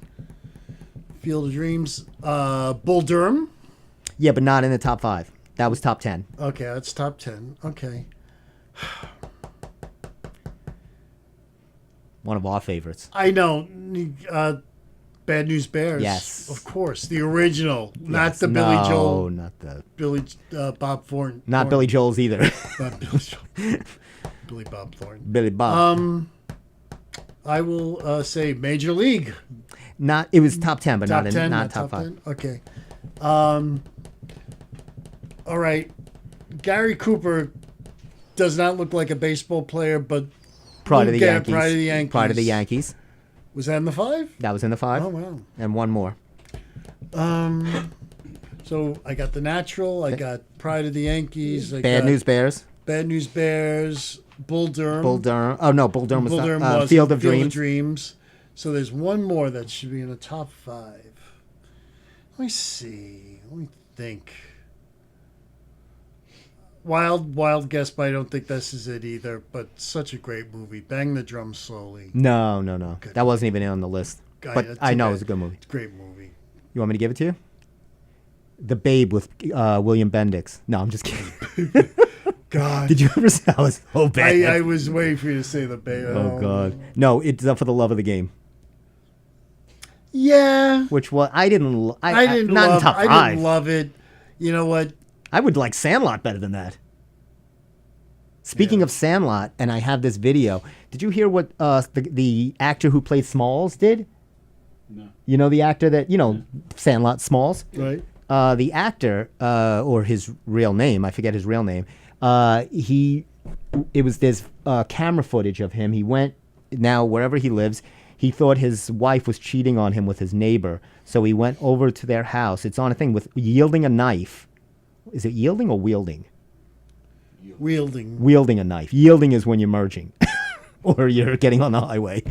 Field of Dreams. Bull Durham. Yeah, but not in the top 5. That was top 10. Okay, that's top 10. Okay. One of our favorites. I know. Bad News Bears. Yes. Of course. The original. Not Yes. the Billy Joel. No, not the. Bob Thornton. Not Billy Joel's either. Not Billy Joel. Billy Bob Thornton. Billy Bob. I will say Major League. Not. It was top 10, but Top not 10, in not not top 5. 10? Okay. All right. Gary Cooper does not look like a baseball player, but Pride of the Yeah, Yankees. Pride of the Yankees. Pride of the Yankees. was that in the 5? That was in the 5. Oh, wow. And one more. So I got The Natural. I got Pride of the Yankees. I Bad got News Bears. Bad News Bears. Bull Durham. Bull Durham. Oh no, Bull Durham was Bull not, Durham was Field of Dreams. Dreams. So there's one more that should be in the top 5. Let me see. Let me think. Wild guess, but I don't think this is it either. But such a great movie. Bang the Drum Slowly. No. Good. That wasn't even on the list. But That's I know okay. it was a good movie. It's a great movie. You want me to give it to you? The Babe with William Bendix. No, I'm just kidding. God. Did you ever see that? Was so bad. I was waiting for you to say the baby. Oh God. No, it's For the Love of the Game. Yeah. Which was I didn't. I didn't not love. in top 5. I didn't love it. You know what? I would like Sandlot better than that. Speaking of Sandlot, and I have this video. Did you hear what the actor who played Smalls did? No. You know the actor that Sandlot Smalls. Right. The actor, or his real name, I forget his real name. There's camera footage of him. He went now wherever he lives. He thought his wife was cheating on him with his neighbor, so he went over to their house. It's on a thing with yielding a knife. Is it yielding or wielding? Wielding. Wielding a knife. Yielding is when you're merging or you're getting on the highway.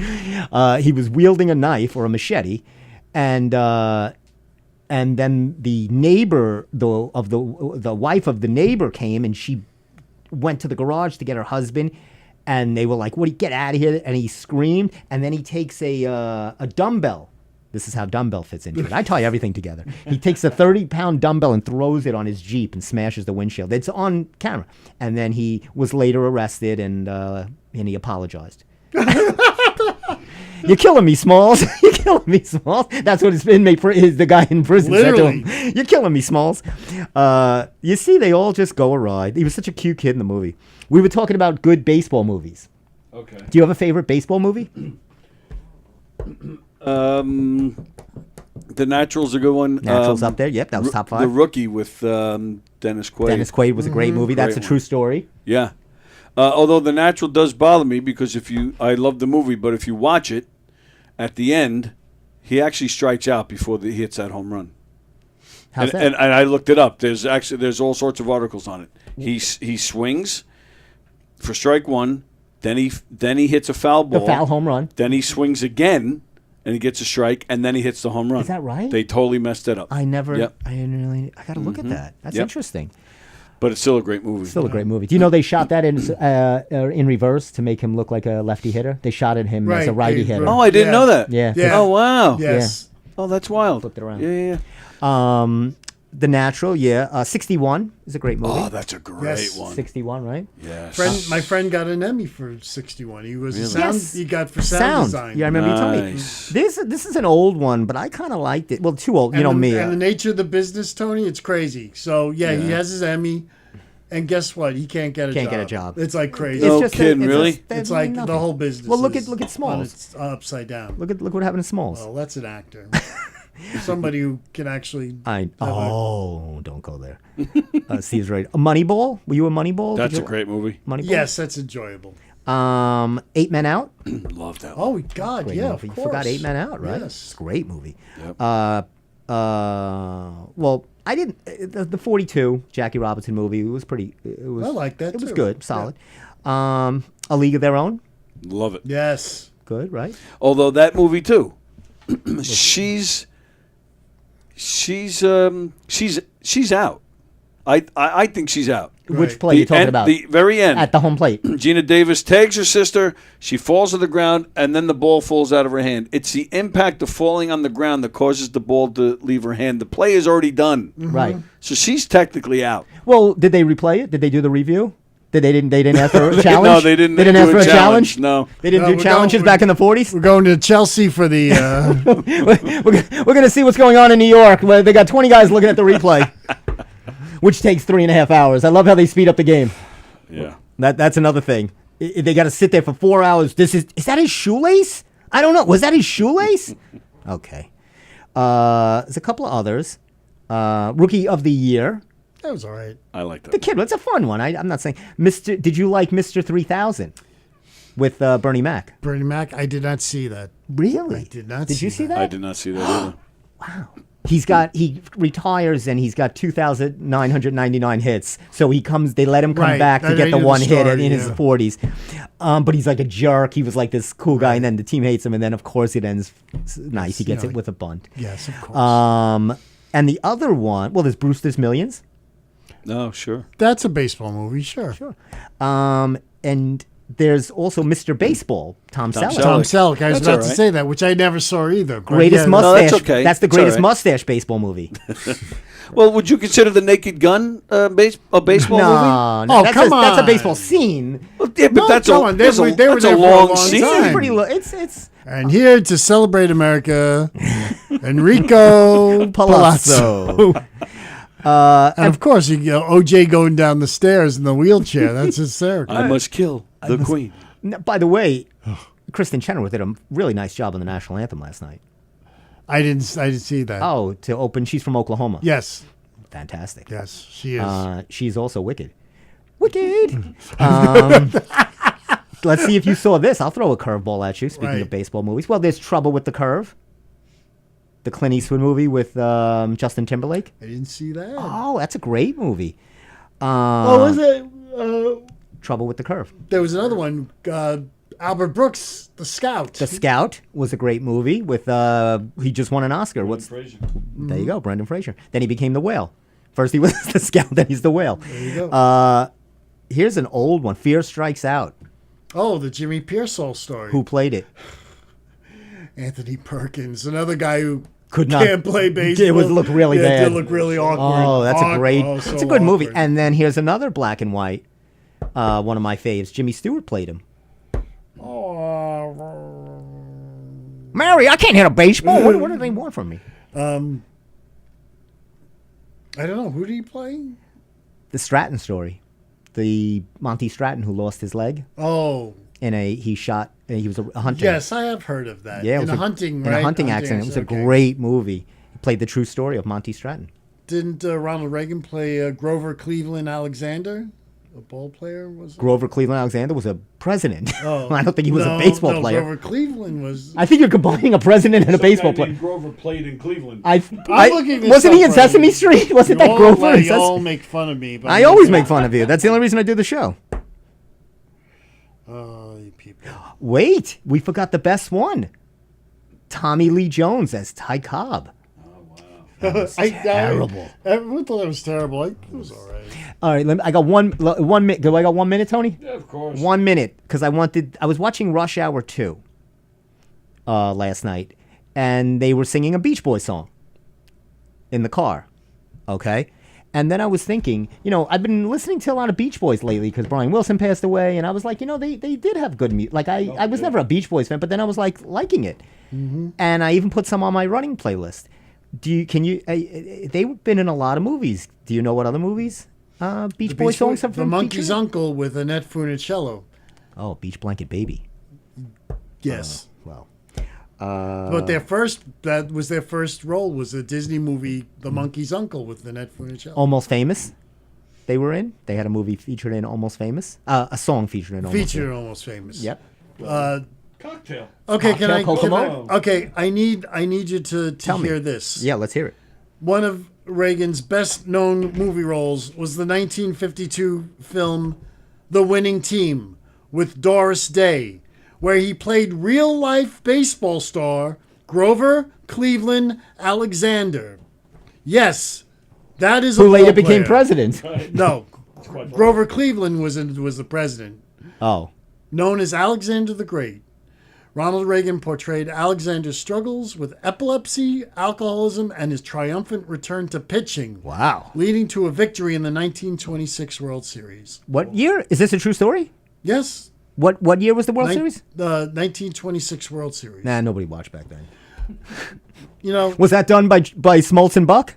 He was wielding a knife or a machete, and then the neighbor, the wife of the neighbor came, and she went to the garage to get her husband, and they were like, "What? Get out of here!" And he screamed, and then he takes a dumbbell. This is how dumbbell fits into it. I tie everything together. He takes a 30-pound dumbbell and throws it on his Jeep and smashes the windshield. It's on camera. And then he was later arrested, and he apologized. You're killing me, Smalls. You're killing me, Smalls. That's what his inmate is the guy in prison Literally. said to him. You're killing me, Smalls. You see, they all just go awry. He was such a cute kid in the movie. We were talking about good baseball movies. Okay. Do you have a favorite baseball movie? The Natural's a good one. Natural's up there. Yep, that was top 5. The Rookie with Dennis Quaid. Dennis Quaid was a great movie. That's a Great true one. story. Yeah. Although The Natural does bother me because I love the movie, but if you watch it, at the end, he actually strikes out before he hits that home run. How's that? And I looked it up. There's all sorts of articles on it. He swings for strike 1, then he hits a foul The ball. foul home run. Then he swings again, and he gets a strike, and then he hits the home run. Is that right? They totally messed it up. I never. Yep. I didn't really. I got to look at that. That's Yep. interesting. But it's still a great movie. Still a great movie. Do you know they shot that in reverse to make him look like a lefty hitter? They shot at him as a Right, righty they- hitter. Oh, I didn't Yeah. know that. Yeah. Yeah. Oh, wow. Yes. Oh, that's wild. Flipped it around. Yeah. The Natural. Yeah. 61 is a great movie. Oh, that's a great Yes. one. 61, right? Yes. My friend got an Emmy for 61. He was a Really? sound. Yes. He got for sound design. Yeah, I remember you told me. Nice. This is an old one, but I kind of liked it. Well, too old. You And know the, me. And the nature of the business, Tony, it's crazy. So he has his Emmy, and guess what? He can't get a Can't job. get a job. It's like crazy. No It's, kidding, really? like nothing. the whole business. Well, look is at Smalls. on its upside down. Look what happened to Smalls. Well, that's an actor. Somebody who can actually. Don't go there. Steve's right. A Moneyball? Were you a Moneyball? That's Did a you- great movie. Moneyball. Yes, that's enjoyable. 8 Men Out. Love that one. Oh God, Great yeah, movie. of You course. forgot 8 Men Out, right? Yes. It's a great movie. Yep. Well, I didn't. The 42 Jackie Robinson movie. It was pretty. It was. I like that, It was too. good, solid. A League of Their Own. Love it. Yes. Good, right? Although that movie too, she's out. I think she's out. Which play you talking about? The very end. At the home plate. Gina Davis tags her sister. She falls to the ground, and then the ball falls out of her hand. It's the impact of falling on the ground that causes the ball to leave her hand. The play is already done. Right. So she's technically out. Well, did they replay it? Did they do the review? They didn't ask for a challenge? No, they didn't. They didn't do ask for a challenge? No. They didn't No, do challenges back in the 40s? We're going to Chelsea for the. We're going to see what's going on in New York. Where they got 20 guys looking at the replay, which takes 3.5 hours. I love how they speed up the game. Yeah. That's another thing. They got to sit there for 4 hours. Is that his shoelace? I don't know. Was that his shoelace? Okay. There's a couple of others. Rookie of the Year. That was all right. I like that. The Kid. It's a fun one. I'm not saying. Did you like Mr. 3000 with Bernie Mac? Bernie Mac, I did not see that. Really? I did not Did see you see that. that? I did not see that either. Wow. He retires and he's got 2,999 hits. So they let him come Right. back to I get the knew the one hit story, in his yeah. 40s. But he's like a jerk. He was like this cool guy, and then the team hates him, and then of course it ends nice. He gets it with a bunt. Yes, of course. And the other one, well, there's Brewster's Millions. No, sure. That's a baseball movie, sure. Sure. And there's also Mr. Baseball, Tom Selleck. Tom Selleck. I was That's about all to right. say that, which I never saw either. But Greatest yeah, mustache. that's okay. That's the It's greatest all right. mustache baseball movie. Well, would you consider The Naked Gun a baseball movie? No, Oh, that's come that's a on. baseball scene. Well, yeah, but No, that's come a, on, they that's were- a, they were that's a there for a long long scene. time. It's pretty low. It's And here to celebrate America, Enrico Palazzo. And of course, OJ going down the stairs in the wheelchair. That's hysterical. I must kill the queen. By the way, Kristen Chenoweth did a really nice job on the national anthem last night. I didn't see that. Oh, to open, she's from Oklahoma. Yes, Fantastic. yes, she is. She's also wicked. Wicked. Let's see if you saw this. I'll throw a curveball at you. Speaking Right. of baseball movies, well, there's Trouble with the Curve, the Clint Eastwood movie with Justin Timberlake. I didn't see that. Oh, that's a great movie. Was it? Trouble with the Curve. There was another one. Albert Brooks, The Scout. The Scout was a great movie with he just won an Oscar. What's Fraser. There you go, Brendan Fraser. Then he became the Whale. First he was the Scout, then he's the Whale. There you go. Here's an old one, Fear Strikes Out. Oh, the Jimmy Pearsall story. Who played it? Anthony Perkins, another guy who Could not can't play baseball. It would look really It bad. did look really awkward. Oh, that's a great. Oh, so it's a good movie. awkward. And then here's another black and white. One of my faves. Jimmy Stewart played him. Oh, Mary, I can't hit a baseball. What do they want from me? I don't know. Who did he play? The Stratton story. The Monty Stratton who lost his leg Oh, he was a hunter. yes, I have heard of that. Yeah, it in was a hunting, in right? a hunting accident. It was a okay. great movie. He played the true story of Monty Stratton. Didn't Ronald Reagan play Grover Cleveland Alexander, a ball player? Was it? Grover Cleveland Alexander was a president. Oh, I don't think he was no, a baseball no, player. Grover Cleveland was. I think you're combining a president and a Some baseball guy player. named Grover played in Cleveland. I'm looking this Wasn't he up in right Sesame now. Street? Wasn't that Y'all- Grover? well, in y'all Ses- make fun of me. But I always make fun of you. That's the only reason I do the show. Oh, you people. Wait, we forgot the best one. Tommy Lee Jones as Ty Cobb. Terrible. Everyone thought it was terrible. It was all right. All right, I got one minute. Do I got 1 minute, Tony? Yeah, of course. 1 minute, because I was watching Rush Hour 2 last night, and they were singing a Beach Boys song in the car, okay? And then I was thinking, I've been listening to a lot of Beach Boys lately because Brian Wilson passed away, and I was like, they did have good music. Like, I was never a Beach Boys fan, but then I was like liking it. Mm-hmm. And I even put some on my running playlist. They've been in a lot of movies. Do you know what other movies Beach Boys songs have The been Monkey's featured? Uncle with Annette Funicello. Oh, Beach Blanket Baby. Yes. Well, But that was their first role, was a Disney movie, The Monkey's Uncle with Annette Funicello. Almost Famous. They were in. They had a movie featured in Almost Famous. A song featured in Almost Featured Famous. Almost Famous. Yep. Cocktail. Okay, Cocktail Kokomo? okay, I need you to Tell me. hear this. Yeah, let's hear it. One of Reagan's best known movie roles was the 1952 film The Winning Team with Doris Day, where he played real life baseball star Grover Cleveland Alexander. Yes, That is a who later ball became player. president. No, Grover Cleveland was the president, Oh. known as Alexander the Great. Ronald Reagan portrayed Alexander's struggles with epilepsy, alcoholism, and his triumphant return to pitching. Wow. Leading to a victory in the 1926 World Series. What year? Is this a true story? Yes. What year was the World Series? The 1926 World Series. Nah, nobody watched back then. You know, Was that done by Smoltz and Buck?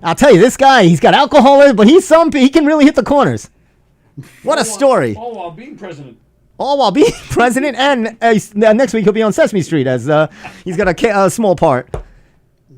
I'll tell you, this guy, he's got alcohol, but he can really hit the corners. What a story. All while being president. All while being president, and next week he'll be on Sesame Street as he's got a small part.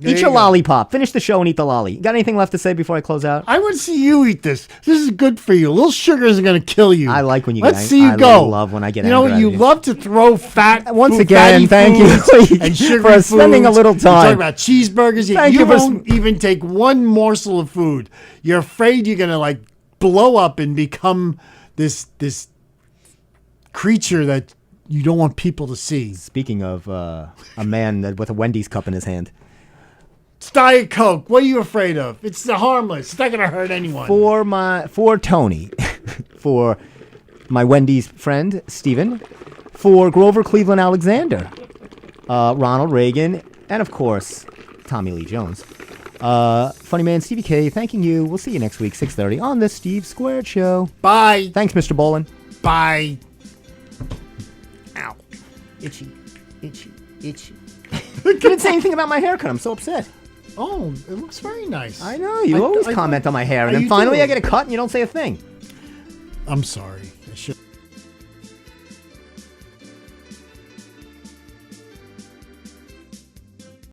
Eat your lollipop. Finish the show and eat the lolly. Got anything left to say before I close out? I want to see you eat this. This is good for you. Little sugars are going to kill you. I like when you Let's get see you I go. love when I get You know angry what? at You you. love to throw fat. Once food, again, fatty thank foods you and sugary for spending a foods. little You're talking time. about cheeseburgers. Thank You you for won't even take one morsel of food. You're afraid you're going to like blow up and become this creature that you don't want people to see. Speaking of a man with a Wendy's cup in his hand. It's Diet Coke. What are you afraid of? It's harmless. It's not going to hurt anyone. For Tony, for my Wendy's friend Steven, for Grover Cleveland Alexander, Ronald Reagan, and of course Tommy Lee Jones. Funny man Stevie K, thanking you. We'll see you next week, 6:30 on the Steve Squared Show. Bye. Thanks, Mr. Bolin. Bye. Ow. Itchy. You didn't say anything about my haircut. I'm so upset. Oh, it looks very nice. I know. You always comment on my hair, and then you finally do. I get a cut and you don't say a thing. I'm sorry. I should.